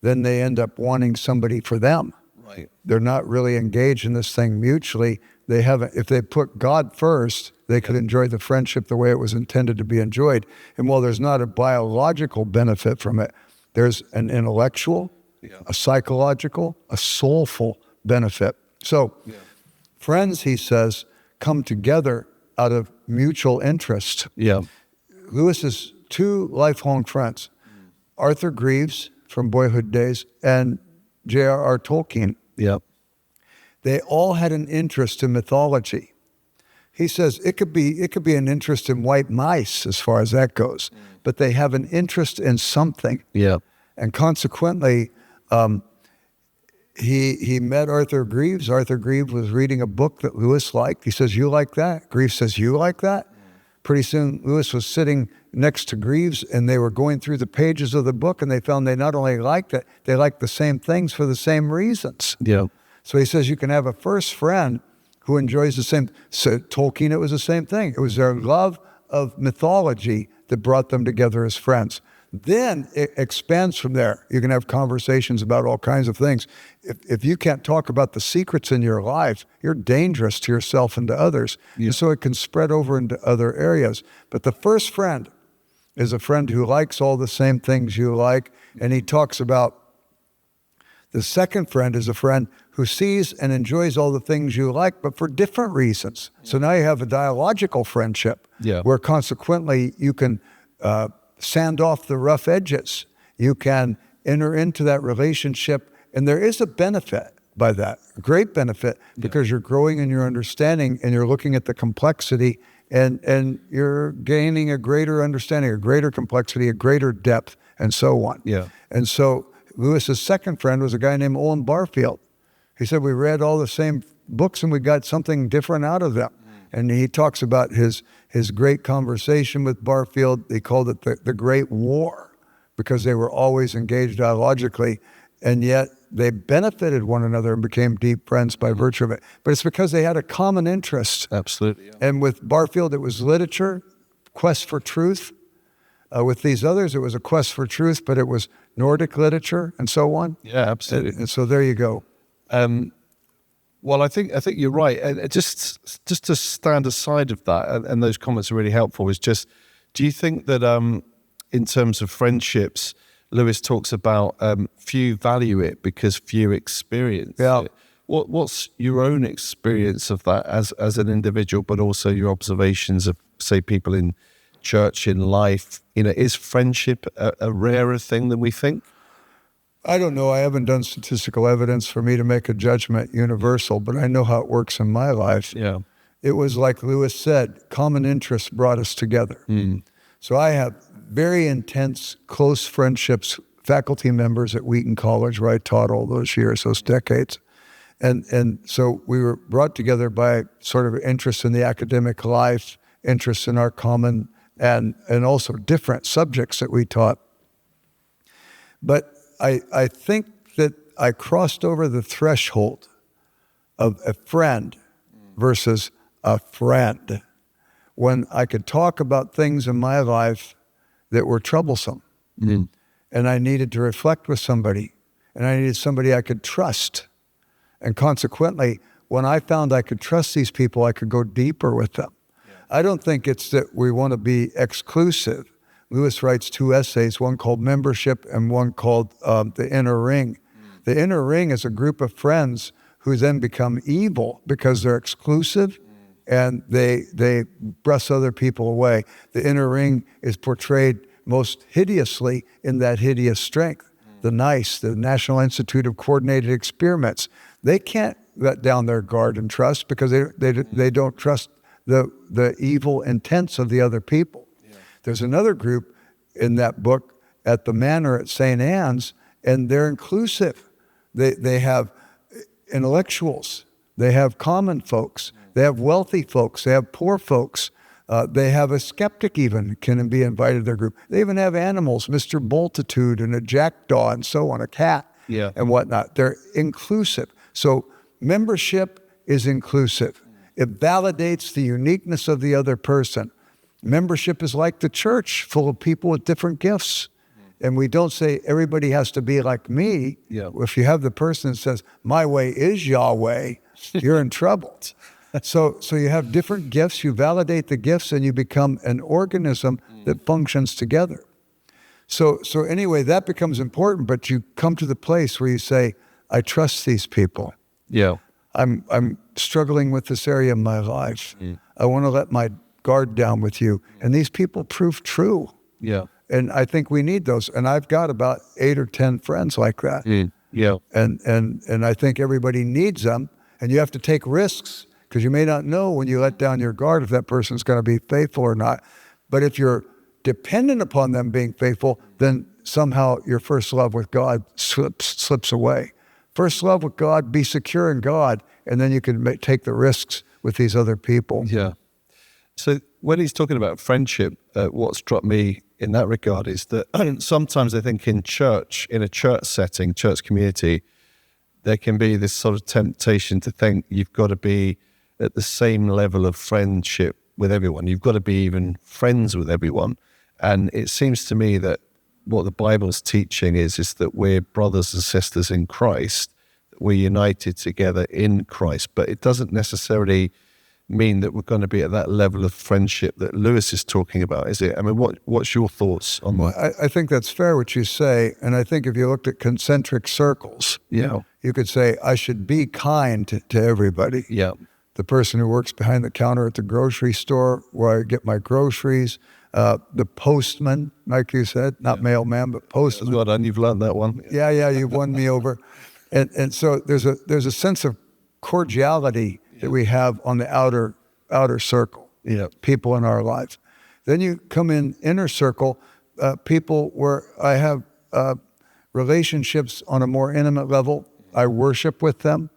then they end up wanting somebody for them. Right. They're not really engaged in this thing mutually. They haven't, if they put God first, they could enjoy the friendship the way it was intended to be enjoyed. And while there's not a biological benefit from it, there's an intellectual, a psychological, a soulful benefit. So friends, he says, come together out of mutual interest. Lewis's two lifelong friends, Arthur Greaves from boyhood days and J.R.R. Tolkien. They all had an interest in mythology. He says it could be an interest in white mice as far as that goes, but they have an interest in something. And consequently, he met Arthur Greaves. Arthur Greaves was reading a book that Lewis liked. He says, "You like that?" Greaves says, "You like that?" Pretty soon, Lewis was sitting next to Greaves, and they were going through the pages of the book, and they found they not only liked it, they liked the same things for the same reasons. Yeah. So he says you can have a first friend who enjoys the same. So Tolkien, it was the same thing. It was their love of mythology that brought them together as friends. Then it expands from there. You can have conversations about all kinds of things. If you can't talk about the secrets in your life, you're dangerous to yourself and to others. Yeah. And so it can spread over into other areas. But the first friend is a friend who likes all the same things you like. And he talks about the second friend is a friend who sees and enjoys all the things you like, but for different reasons. So now you have a dialogical friendship, where consequently you can sand off the rough edges. You can enter into that relationship, and there is a benefit by that, a great benefit, because you're growing in your understanding and you're looking at the complexity, and you're gaining a greater understanding, a greater complexity, a greater depth, and so on. Yeah. And so Lewis's second friend was a guy named Owen Barfield. He said, we read all the same books and we got something different out of them. And he talks about his great conversation with Barfield. He called it the Great War, because they were always engaged dialogically, and yet they benefited one another and became deep friends by virtue of it. But it's because they had a common interest. Absolutely. Yeah. And with Barfield, it was literature, quest for truth. With these others, it was a quest for truth, but it was Nordic literature and so on. Yeah, absolutely. And so there you go. Well, I think you're right. And just to stand aside of that, and those comments are really helpful, is just, do you think that in terms of friendships, Lewis talks about few value it because few experience it. What's your own experience of that as an individual, but also your observations of, say, people in church, in life? Is friendship a rarer thing than we think? I don't know. I haven't done statistical evidence for me to make a judgment universal, but I know how it works in my life. Yeah. It was like Lewis said, common interests brought us together. So I have very intense, close friendships, faculty members at Wheaton College, where I taught all those years, those decades. And so we were brought together by sort of interest in the academic life, interest in our common and also different subjects that we taught. But I think that I crossed over the threshold of a friend versus a friend when I could talk about things in my life that were troublesome. And I needed to reflect with somebody, and I needed somebody I could trust. And consequently, when I found I could trust these people, I could go deeper with them. I don't think it's that we want to be exclusive. Lewis writes 2 essays, one called Membership and one called The Inner Ring. The Inner Ring is a group of friends who then become evil because they're exclusive and they brush other people away. The Inner Ring is portrayed most hideously in that hideous strength. The NICE, the National Institute of Coordinated Experiments, they can't let down their guard and trust because they don't trust the evil intents of the other people. There's another group in that book at the Manor at St. Anne's, and they're inclusive. They have intellectuals, they have common folks, they have wealthy folks, they have poor folks, they have a skeptic even can be invited to their group. They even have animals, Mr. Multitude and a jackdaw and so on, a cat and whatnot. They're inclusive. So membership is inclusive. It validates the uniqueness of the other person. Membership is like the church, full of people with different gifts. And we don't say everybody has to be like me. If you have the person that says, my way is Yahweh, you're in trouble. So you have different gifts, you validate the gifts, and you become an organism that functions together. So anyway, that becomes important, but you come to the place where you say, I trust these people. I'm struggling with this area of my life. I want to let my guard down with you. And these people prove true. And I think we need those. And I've got about 8 or 10 friends like that. And I think everybody needs them. And you have to take risks because you may not know when you let down your guard if that person's going to be faithful or not. But if you're dependent upon them being faithful, then somehow your first love with God slips away. First love with God, be secure in God, and then you can take the risks with these other people. Yeah. So when he's talking about friendship, what struck me in that regard is that sometimes I think in church, in a church setting, church community, there can be this sort of temptation to think you've got to be at the same level of friendship with everyone. You've got to be even friends with everyone. And it seems to me that what the Bible is teaching is that we're brothers and sisters in Christ, we're united together in Christ, but it doesn't necessarily mean that we're going to be at that level of friendship that Lewis is talking about, is it? I mean, what's your thoughts on that? I think that's fair what you say, and I think if you looked at concentric circles, you could say I should be kind to everybody. Yeah. The person who works behind the counter at the grocery store where I get my groceries, the postman, like you said, not mailman, but postman. Well done, you've learned that one. Yeah, you've won me over. And so there's a sense of cordiality that we have on the outer circle, people in our lives. Then you come in inner circle, people where I have relationships on a more intimate level. I worship with them.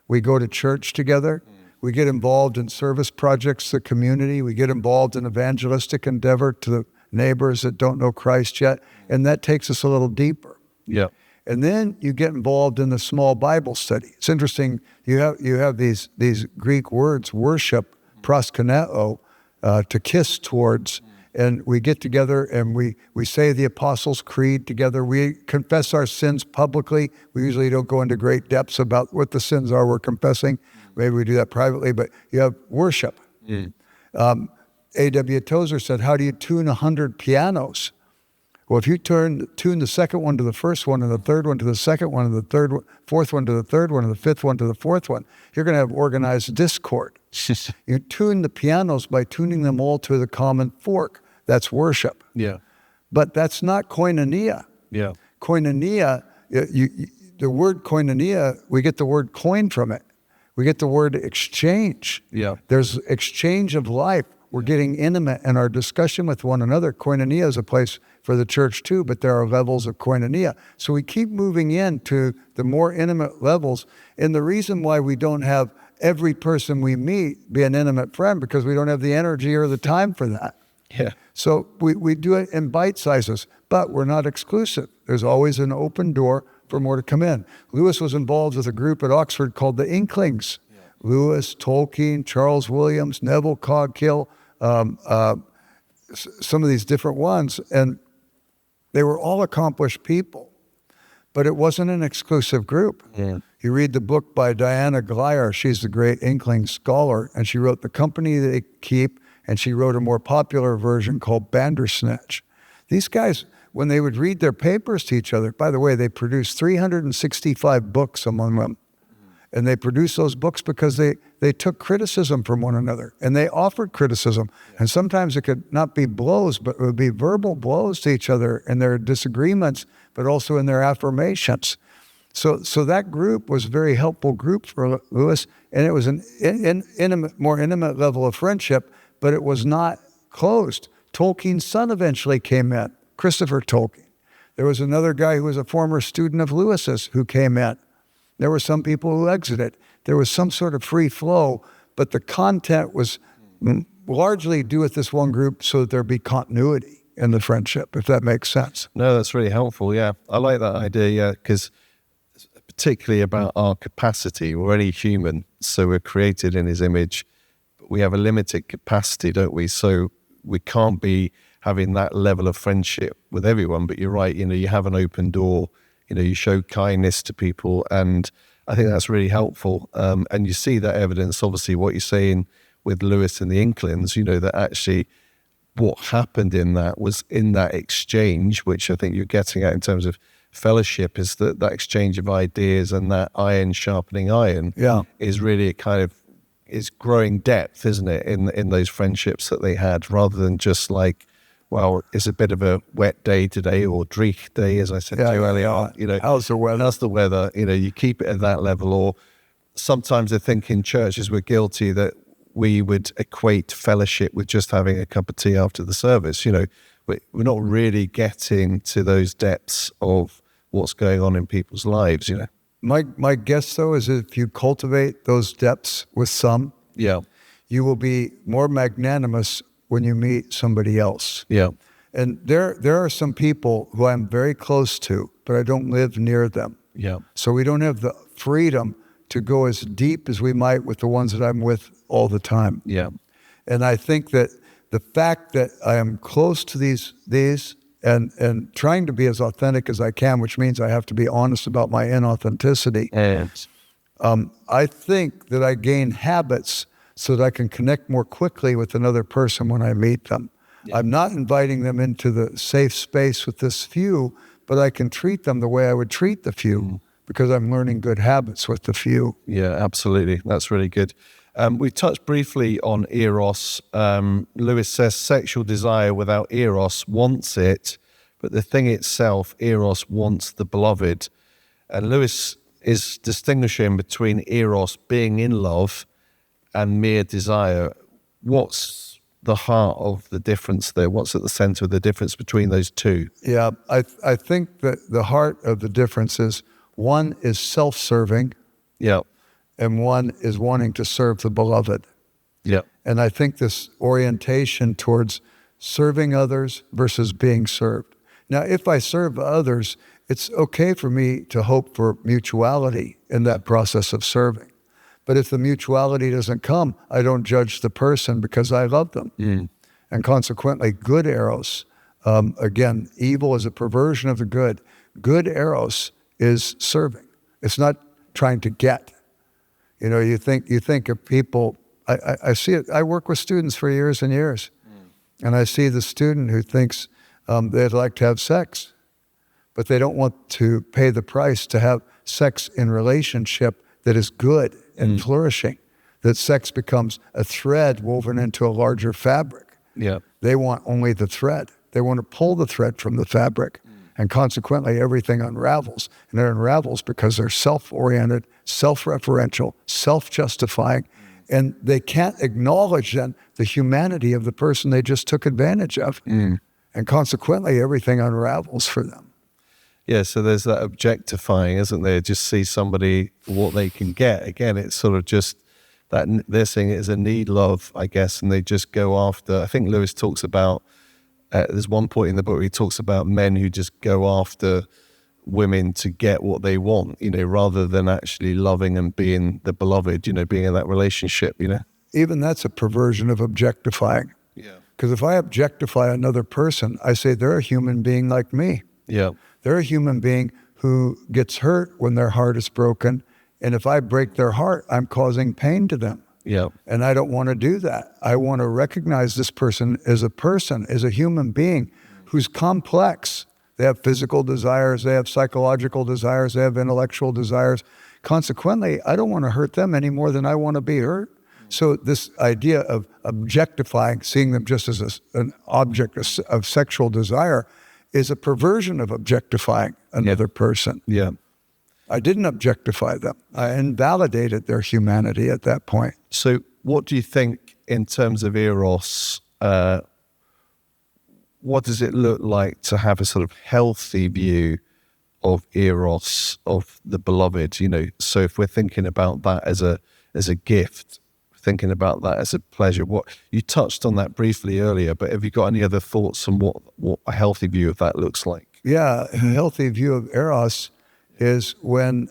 We go to church together. We get involved in service projects, the community. We get involved in evangelistic endeavor to the neighbors that don't know Christ yet. And that takes us a little deeper. Yeah. And then you get involved in the small Bible study. It's interesting. You have these Greek words, worship, proskuneo, to kiss towards. And we get together and we say the Apostles' Creed together. We confess our sins publicly. We usually don't go into great depths about what the sins are we're confessing. Maybe we do that privately, but you have worship. A.W. Tozer said, how do you tune 100 pianos? Well, if you tune the second one to the first one, and the third one to the second one, and the fourth one to the third one, and the fifth one to the fourth one, you're going to have organized discord. You tune the pianos by tuning them all to the common fork. That's worship. Yeah. But that's not koinonia. Yeah. Koinonia, the word koinonia, we get the word coin from it. We get the word exchange. Yeah. There's exchange of life. We're getting intimate in our discussion with one another. Koinonia is a place for the church too, but there are levels of koinonia. So we keep moving into the more intimate levels. And the reason why we don't have every person we meet be an intimate friend, because we don't have the energy or the time for that. Yeah. So we do it in bite sizes, but we're not exclusive. There's always an open door for more to come in. Lewis was involved with a group at Oxford called the Inklings. Yeah. Lewis, Tolkien, Charles Williams, Neville Coghill, some of these different ones. And they were all accomplished people, but it wasn't an exclusive group. Yeah. You read the book by Diana Glyer. She's the great Inkling scholar, and she wrote The Company They Keep, and she wrote a more popular version called Bandersnatch. These guys, when they would read their papers to each other, by the way, they produced 365 books among them. And they produced those books because they took criticism from one another, and they offered criticism. And sometimes it could not be blows, but it would be verbal blows to each other in their disagreements, but also in their affirmations. So that group was a very helpful group for Lewis, and it was an more intimate level of friendship, but it was not closed. Tolkien's son eventually came in, Christopher Tolkien. There was another guy who was a former student of Lewis's who came in. There were some people who exited. There was some sort of free flow, but the content was largely do with this one group so that there be continuity in the friendship, if that makes sense. No, that's really helpful, yeah. I like that idea, yeah, because particularly about our capacity. We're only human, so we're created in his image. But we have a limited capacity, don't we? So we can't be having that level of friendship with everyone, but you're right, you have an open door. You show kindness to people, and I think that's really helpful. And you see that evidence, obviously, what you're saying with Lewis and the Inklings, that actually what happened in that was in that exchange, which I think you're getting at in terms of fellowship, is that exchange of ideas and that iron sharpening iron is really a kind of, is growing depth, isn't it, in those friendships that they had, rather than just like, well, it's a bit of a wet day today, or dreich day, as I said to you earlier on. How's the weather? How's the weather? You keep it at that level. Or sometimes I think in churches we're guilty that we would equate fellowship with just having a cup of tea after the service. we're not really getting to those depths of what's going on in people's lives, you know. My guess, though, is if you cultivate those depths with some, Yeah. you will be more magnanimous when you meet somebody else. Yeah. And there are some people who I'm very close to, but I don't live near them. Yeah. So we don't have the freedom to go as deep as we might with the ones that I'm with all the time. Yeah. And I think that the fact that I am close to these and trying to be as authentic as I can, which means I have to be honest about my inauthenticity. And I think that I gain habits so that I can connect more quickly with another person when I meet them. Yeah. I'm not inviting them into the safe space with this few, but I can treat them the way I would treat the few because I'm learning good habits with the few. Yeah, absolutely. That's really good. We touched briefly on eros. Lewis says sexual desire without eros wants it, but the thing itself, eros, wants the beloved. And Lewis is distinguishing between eros, being in love, and mere desire. What's the heart of the difference there? What's at the center of the difference between those two? Yeah, I think that the heart of the difference is one is self-serving. Yeah. And one is wanting to serve the beloved. Yeah. And I think this orientation towards serving others versus being served. Now, if I serve others, it's okay for me to hope for mutuality in that process of serving. But if the mutuality doesn't come, I don't judge the person because I love them. And consequently, good eros, again, evil is a perversion of the good. Good eros is serving. It's not trying to get. You know, you think of people, I see it, I work with students for years and years, and I see the student who thinks they'd like to have sex, but they don't want to pay the price to have sex in relationship that is good and flourishing, that sex becomes a thread woven into a larger fabric. Yeah. They want only the thread. They want to pull the thread from the fabric. And consequently, everything unravels. And it unravels because they're self-oriented, self-referential, self-justifying, and they can't acknowledge then the humanity of the person they just took advantage of. And consequently, everything unravels for them. Yeah, so there's that objectifying, isn't there? Just see somebody for what they can get. Again, it's sort of just that they're seeing it as a need love, I guess, and they just go after. I think Lewis talks about, there's one point in the book where he talks about men who just go after women to get what they want, you know, rather than actually loving and being the beloved, you know, being in that relationship, you know. Even that's a perversion of objectifying. Yeah. Because if I objectify another person, I say they're a human being like me. Yeah. They're a human being who gets hurt when their heart is broken. And if I break their heart, I'm causing pain to them. Yeah. And I don't want to do that. I want to recognize this person, as a human being who's complex. They have physical desires, they have psychological desires, they have intellectual desires. Consequently, I don't want to hurt them any more than I want to be hurt. So this idea of objectifying, seeing them just as an object of sexual desire, is a perversion of objectifying another person. Yeah. I didn't objectify them. I invalidated their humanity at that point. So what do you think in terms of eros, what does it look like to have a sort of healthy view of eros, of the beloved? You know, so if we're thinking about that as a gift, thinking about that as a pleasure, what you touched on that briefly earlier, but have you got any other thoughts on what a healthy view of that looks like? Yeah, a healthy view of eros is when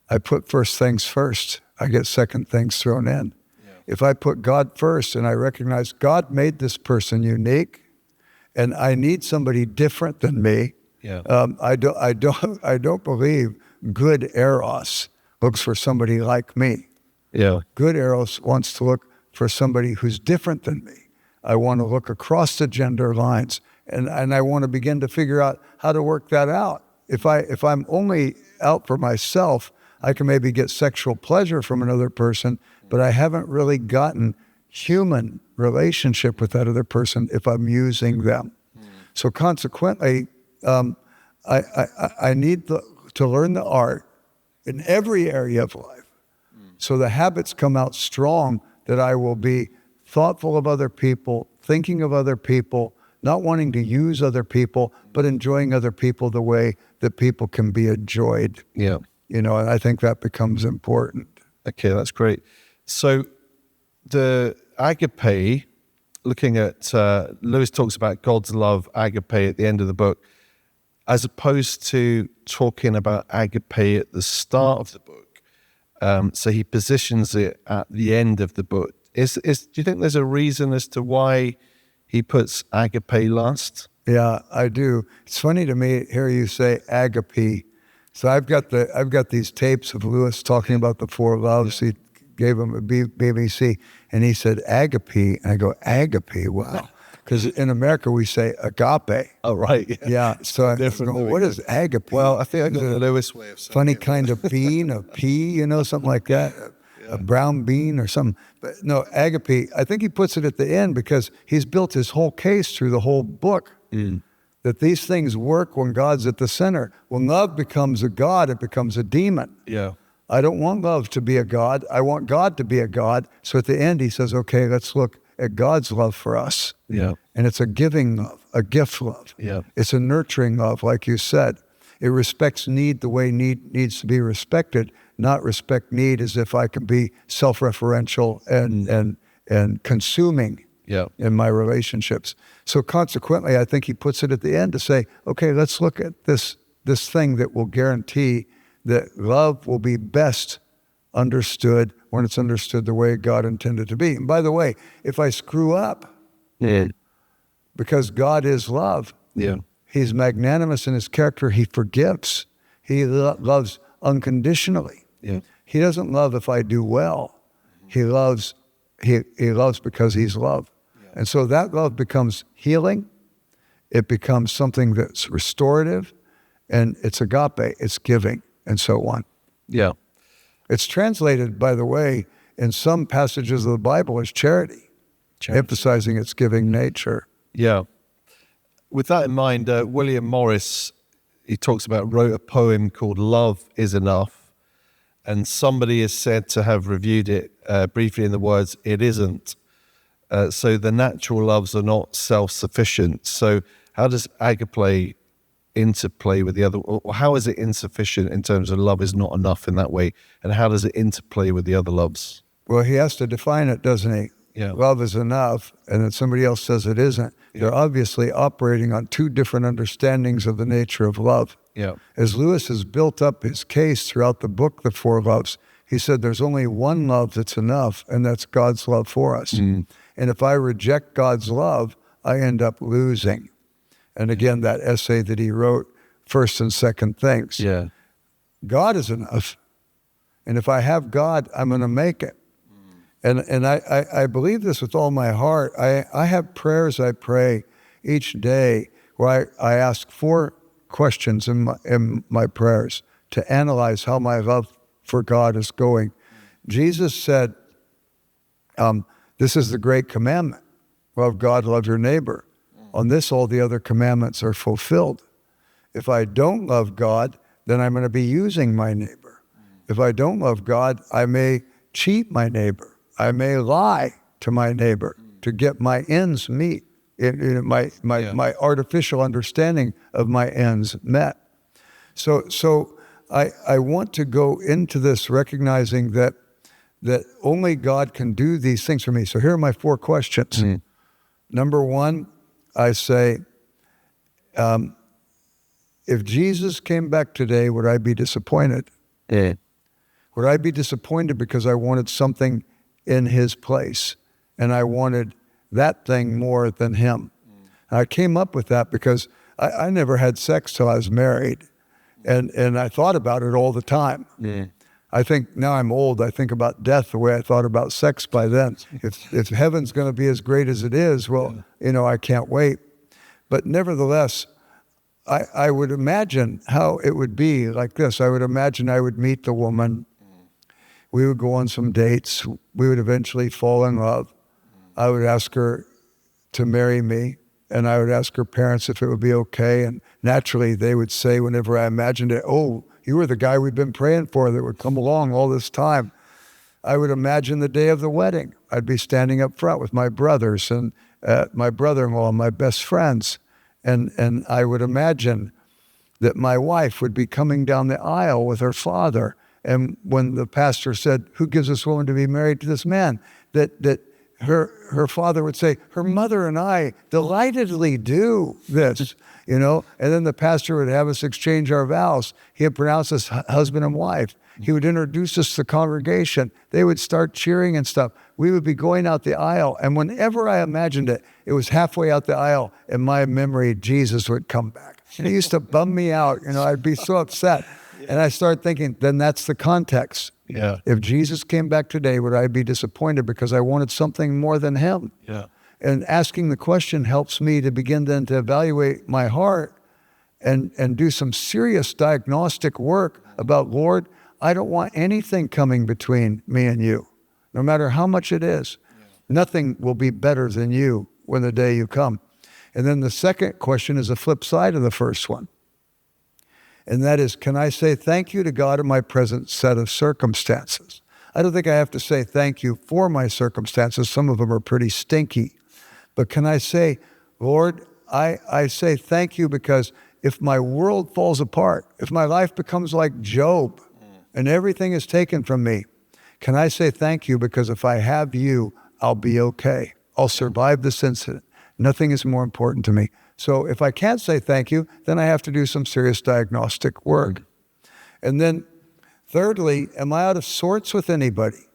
I put first things first, I get second things thrown in. Yeah. If I put God first and I recognize God made this person unique, and I need somebody different than me, I don't believe good eros looks for somebody like me. Yeah. Good eros wants to look for somebody who's different than me. I want to look across the gender lines, and I want to begin to figure out how to work that out. If I'm only out for myself, I can maybe get sexual pleasure from another person, but I haven't really gotten human relationship with that other person if I'm using them. So consequently, I need to learn the art in every area of life. So the habits come out strong that I will be thoughtful of other people, thinking of other people, not wanting to use other people, but enjoying other people the way that people can be enjoyed. Yeah. And I think that becomes important. Okay, that's great. So the agape, looking at, Lewis talks about God's love, agape, at the end of the book, as opposed to talking about agape at the start of the book. So he positions it at the end of the book. Do you think there's a reason as to why he puts agape last? Yeah, I do. It's funny to me hear you say agape. So I've got these tapes of Lewis talking about the four loves. He gave them a BBC, and he said agape, and I go, agape, wow. Because in America we say agape. Oh, right. Yeah, so I Different. go, what is agape? Well, I think I got the Lewis way of saying funny it. kind of bean, a pea, something like that, a brown bean or something. But no, agape, I think he puts it at the end because he's built his whole case through the whole book. That these things work when God's at the center. When love becomes a god, it becomes a demon. Yeah. I don't want love to be a god. I want God to be a god. So at the end, he says, okay, let's look at God's love for us. Yeah. And it's a giving love, a gift love. Yeah. It's a nurturing love, like you said. It respects need the way need needs to be respected, not respect need as if I can be self-referential and consuming in my relationships. So consequently, I think he puts it at the end to say, okay, let's look at this thing that will guarantee that love will be best understood when it's understood the way God intended to be. And by the way, if I screw up, because God is love, he's magnanimous in his character, he forgives. He loves unconditionally. He doesn't love if I do well. He loves because he's love. And so that love becomes healing. It becomes something that's restorative, and it's agape, it's giving, and so on. Yeah. It's translated, by the way, in some passages of the Bible as charity. Emphasizing its giving nature. Yeah. With that in mind, William Morris, he talks about, wrote a poem called Love is Enough, and somebody is said to have reviewed it briefly in the words, it isn't. So the natural loves are not self-sufficient. So how does agape interplay with the other, or how is it insufficient in terms of love is not enough in that way, and how does it interplay with the other loves? Well, he has to define it, doesn't he? Yeah. Love is enough, and then somebody else says it isn't. They're obviously operating on two different understandings of the nature of love. Yeah. As Lewis has built up his case throughout the book, The Four Loves, he said there's only one love that's enough, and that's God's love for us. And if I reject God's love, I end up losing. And again, that essay that he wrote, First and Second Things. Yeah. God is enough. And if I have God, I'm going to make it. And I believe this with all my heart. I have prayers I pray each day where I ask 4 questions in my prayers to analyze how my love for God is going. Jesus said, this is the great commandment. Love God, love your neighbor. On this, all the other commandments are fulfilled. If I don't love God, then I'm going to be using my neighbor. If I don't love God, I may cheat my neighbor. I may lie to my neighbor to get my ends meet, my artificial understanding of my ends met. So I want to go into this recognizing that only God can do these things for me. So here are my 4 questions. Number 1, I say, if Jesus came back today, would I be disappointed? Would I be disappointed because I wanted something in his place and I wanted that thing more than him? And I came up with that because I never had sex till I was married, and I thought about it all the time. I think now I'm old, I think about death the way I thought about sex by then. If heaven's going to be as great as it is, well, I can't wait. But nevertheless, I would imagine how it would be like this. I would imagine I would meet the woman. We would go on some dates. We would eventually fall in love. I would ask her to marry me, and I would ask her parents if it would be okay. And naturally, they would say, whenever I imagined it, oh, you were the guy we've been praying for that would come along all this time. I would imagine the day of the wedding. I'd be standing up front with my brothers and my brother-in-law and my best friends. And I would imagine that my wife would be coming down the aisle with her father. And when the pastor said, "Who gives this woman to be married to this man?" that her father would say, "Her mother and I delightedly do this," And then the pastor would have us exchange our vows. He would pronounce us husband and wife. He would introduce us to the congregation. They would start cheering and stuff. We would be going out the aisle. And whenever I imagined it, it was halfway out the aisle. In my memory, Jesus would come back. And it used to bum me out. I'd be so upset. And I started thinking, then that's the context. Yeah. If Jesus came back today, would I be disappointed because I wanted something more than him? Yeah. And asking the question helps me to begin then to evaluate my heart and do some serious diagnostic work about, Lord, I don't want anything coming between me and you, no matter how much it is. Yeah. Nothing will be better than you when the day you come. And then the second question is the flip side of the first one. And that is, can I say thank you to God in my present set of circumstances? I don't think I have to say thank you for my circumstances. Some of them are pretty stinky. But can I say, Lord, I say thank you because if my world falls apart, if my life becomes like Job and everything is taken from me, can I say thank you because if I have you, I'll be okay. I'll survive this incident. Nothing is more important to me. So if I can't say thank you, then I have to do some serious diagnostic work. And then thirdly, am I out of sorts with anybody?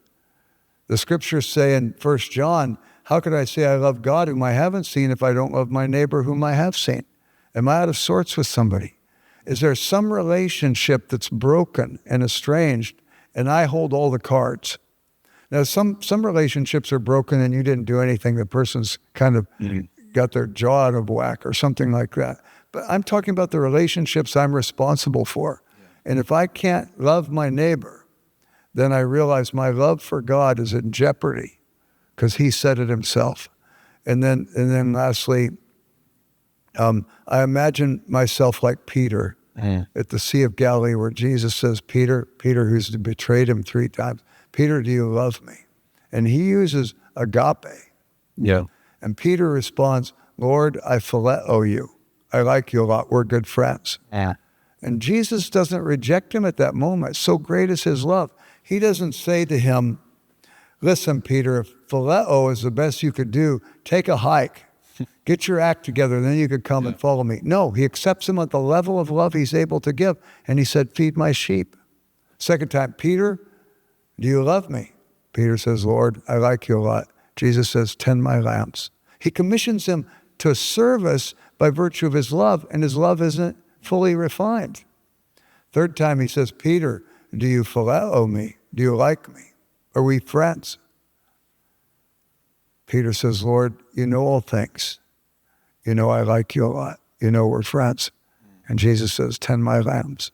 The scriptures say in 1 John, how could I say I love God whom I haven't seen if I don't love my neighbor whom I have seen? Am I out of sorts with somebody? Is there some relationship that's broken and estranged and I hold all the cards? Now, some relationships are broken and you didn't do anything. The person's kind of got their jaw out of whack or something like that. But I'm talking about the relationships I'm responsible for. Yeah. And if I can't love my neighbor, then I realize my love for God is in jeopardy because he said it himself. And then lastly, I imagine myself like Peter at the Sea of Galilee where Jesus says, Peter, who's betrayed him 3 times, Peter, do you love me? And he uses agape. Yeah. And Peter responds, Lord, I phileo you. I like you a lot. We're good friends. Yeah. And Jesus doesn't reject him at that moment. So great is his love. He doesn't say to him, listen, Peter, if phileo is the best you could do, take a hike. Get your act together, then you could come and follow me. No, he accepts him at the level of love he's able to give. And he said, feed my sheep. Second time, Peter, do you love me? Peter says, Lord, I like you a lot. Jesus says, tend my lambs. He commissions him to service by virtue of his love, and his love isn't fully refined. Third time he says, Peter, do you phileo me? Do you like me? Are we friends? Peter says, Lord, you know all things. You know I like you a lot. You know we're friends. And Jesus says, tend my lambs.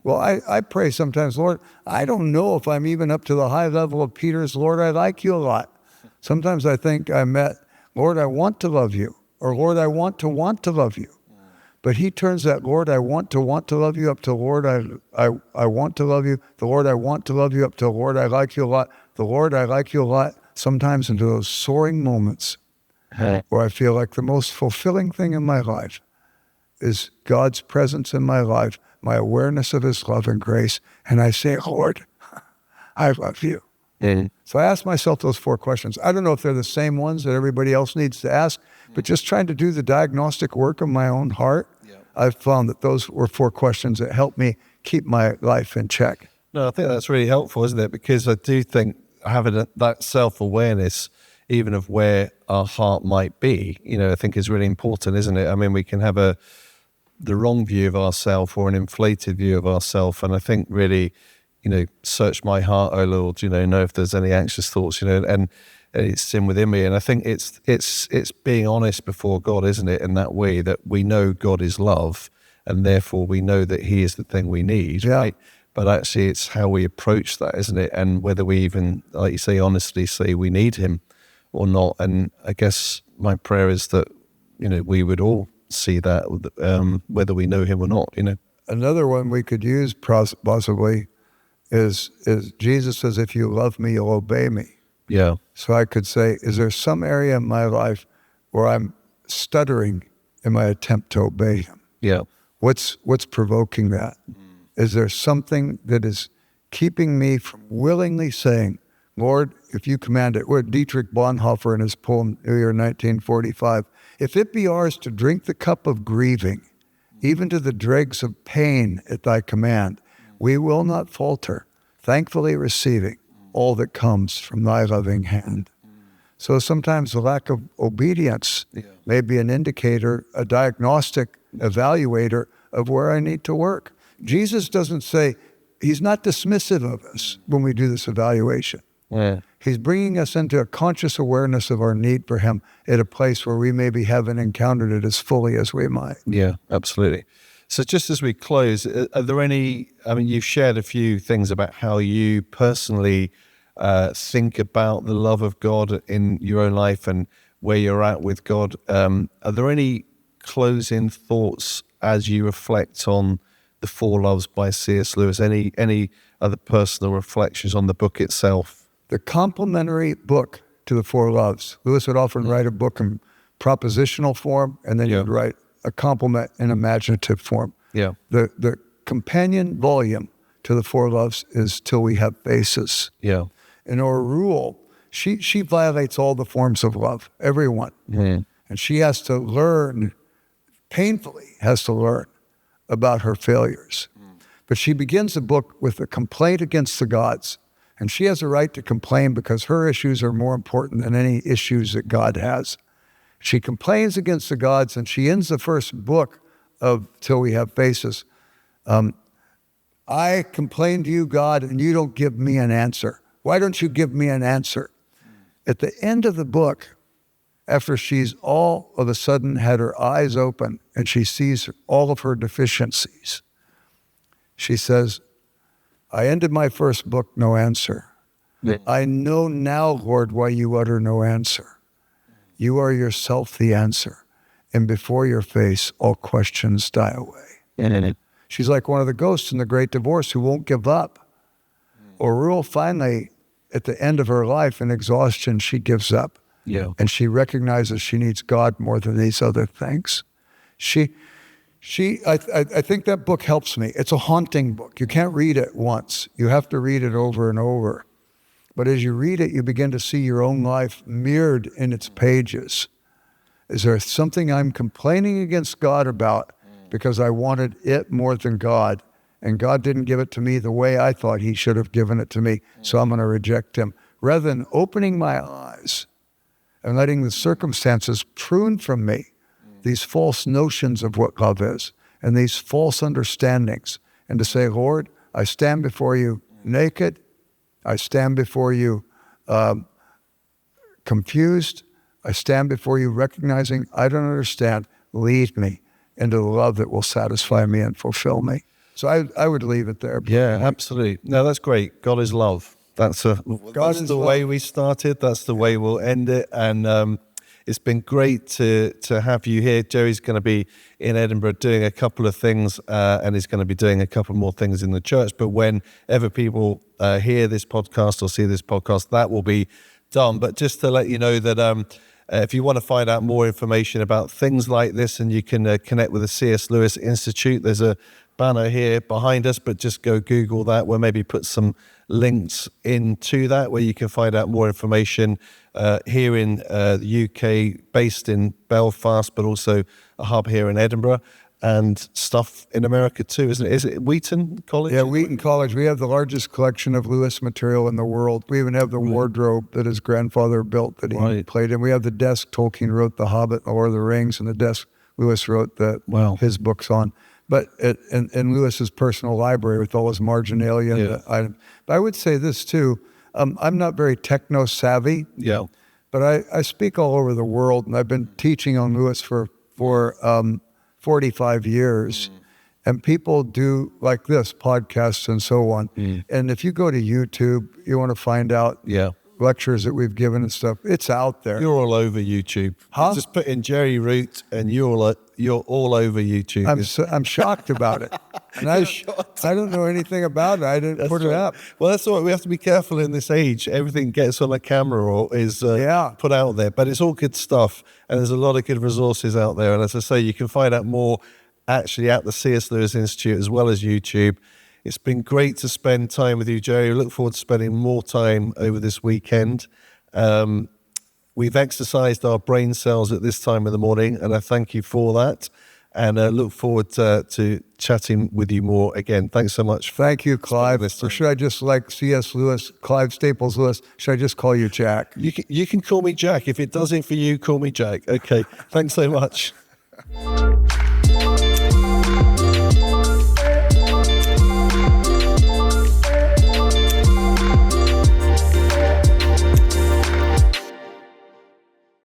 Well, I pray sometimes, Lord, I don't know if I'm even up to the high level of Peter's, Lord, I like you a lot. Sometimes I think I met, Lord, I want to love you, or Lord, I want to love you. But he turns that, Lord, I want to love you up to, Lord, I want to love you, the Lord, I want to love you up to, Lord, I like you a lot, the Lord, I like you a lot, sometimes into those soaring moments where I feel like the most fulfilling thing in my life is God's presence in my life, my awareness of his love and grace, and I say, Lord, I love you. So I ask myself those 4 questions. I don't know if they're the same ones that everybody else needs to ask, but just trying to do the diagnostic work of my own heart, I've found that those were 4 questions that help me keep my life in check. No, I think that's really helpful, isn't it? Because I do think having that self-awareness, even of where our heart might be, I think is really important, isn't it? I mean, we can have the wrong view of ourselves or an inflated view of ourselves, and I think really, search my heart, O Lord, know if there's any anxious thoughts, and it's sin within me. And I think it's being honest before God, isn't it? In that way that we know God is love, and therefore we know that he is the thing we need, right? But actually it's how we approach that, isn't it? And whether we even, like you say, honestly say we need him or not. And I guess my prayer is that, we would all see that, whether we know him or not, Another one we could use possibly is Jesus says, if you love me, you'll obey me. Yeah. So I could say, is there some area in my life where I'm stuttering in my attempt to obey him? Yeah. What's provoking that? Is there something that is keeping me from willingly saying, Lord, if you command it? Where Dietrich Bonhoeffer in his poem, New Year 1945, if it be ours to drink the cup of grieving, even to the dregs of pain at thy command, we will not falter, thankfully receiving all that comes from thy loving hand. So sometimes the lack of obedience may be an indicator, a diagnostic evaluator of where I need to work. Jesus doesn't say, he's not dismissive of us when we do this evaluation. Yeah. He's bringing us into a conscious awareness of our need for him at a place where we maybe haven't encountered it as fully as we might. Yeah, absolutely. So just as we close, are there any, I mean, you've shared a few things about how you personally think about the love of God in your own life and where you're at with God. Are there any closing thoughts as you reflect on the Four Loves by C.S. Lewis? Any other personal reflections on the book itself? The complementary book to the Four Loves. Lewis would often write a book in propositional form, and then he'd write a complement in imaginative form. Yeah. The companion volume to the Four Loves is Till We Have Faces. Yeah. And our rule, she violates all the forms of love, everyone. Mm. And she has to learn, painfully has to learn about her failures. But she begins the book with a complaint against the gods. And she has a right to complain because her issues are more important than any issues that God has. She complains against the gods, and she ends the first book of Till We Have Faces. I complain to you, God, and you don't give me an answer. Why don't you give me an answer? At the end of the book, after she's all of a sudden had her eyes open and she sees all of her deficiencies, she says, I ended my first book, no answer. Yeah. I know now, Lord, why you utter no answer. You are yourself the answer, and before your face, all questions die away. She's like one of the ghosts in The Great Divorce who won't give up. Or finally, at the end of her life, in exhaustion, she gives up. Yeah. And she recognizes she needs God more than these other things. I think that book helps me. It's a haunting book. You can't read it once. You have to read it over and over. But as you read it, you begin to see your own life mirrored in its pages. Is there something I'm complaining against God about because I wanted it more than God, and God didn't give it to me the way I thought he should have given it to me, so I'm going to reject him? Rather than opening my eyes and letting the circumstances prune from me these false notions of what love is and these false understandings, and to say, Lord, I stand before you naked. I stand before you confused. I stand before you recognizing I don't understand. Lead me into the love that will satisfy me and fulfill me. So I would leave it there. Yeah, absolutely. No, that's great. God is love. That's the way we started. That's the way we'll end it. And it's been great to have you here. Jerry's going to be in Edinburgh doing a couple of things, and he's going to be doing a couple more things in the church. But whenever people hear this podcast or see this podcast, that will be done. But just to let you know that if you want to find out more information about things like this, and you can connect with the C.S Lewis Institute, there's a banner here behind us, but just go Google that. We'll maybe put some links into that where you can find out more information here in the UK, based in Belfast, but also a hub here in Edinburgh, and stuff in America too, isn't it? Is it Wheaton College? Yeah, Wheaton College. We have the largest collection of Lewis material in the world. We even have the wardrobe that his grandfather built that he played in. We have the desk Tolkien wrote The Hobbit and Lord of the Rings, and the desk Lewis wrote his books on. But in Lewis's personal library with all his marginalia items. But I would say this too, I'm not very techno-savvy, but I speak all over the world, and I've been teaching on Lewis for 45 years. And people do like this, podcasts and so on. And if you go to YouTube, you want to find out lectures that we've given and stuff, it's out there. You're all over YouTube. Huh? Just put in Jerry Root and you're all you're all over YouTube. I'm shocked about it. And I don't know anything about it. I didn't put it up. Well, that's all right. We have to be careful in this age. Everything gets on a camera or is put out there. But it's all good stuff. And there's a lot of good resources out there. And as I say, you can find out more actually at the C.S. Lewis Institute as well as YouTube. It's been great to spend time with you, Jerry. I look forward to spending more time over this weekend. We've exercised our brain cells at this time of the morning, and I thank you for that. And I look forward to chatting with you more again. Thanks so much. Thank you, Clive. Or should I just, like C.S. Lewis, Clive Staples Lewis, should I just call you Jack? You can call me Jack. If it does it for you, call me Jack. Okay. Thanks so much.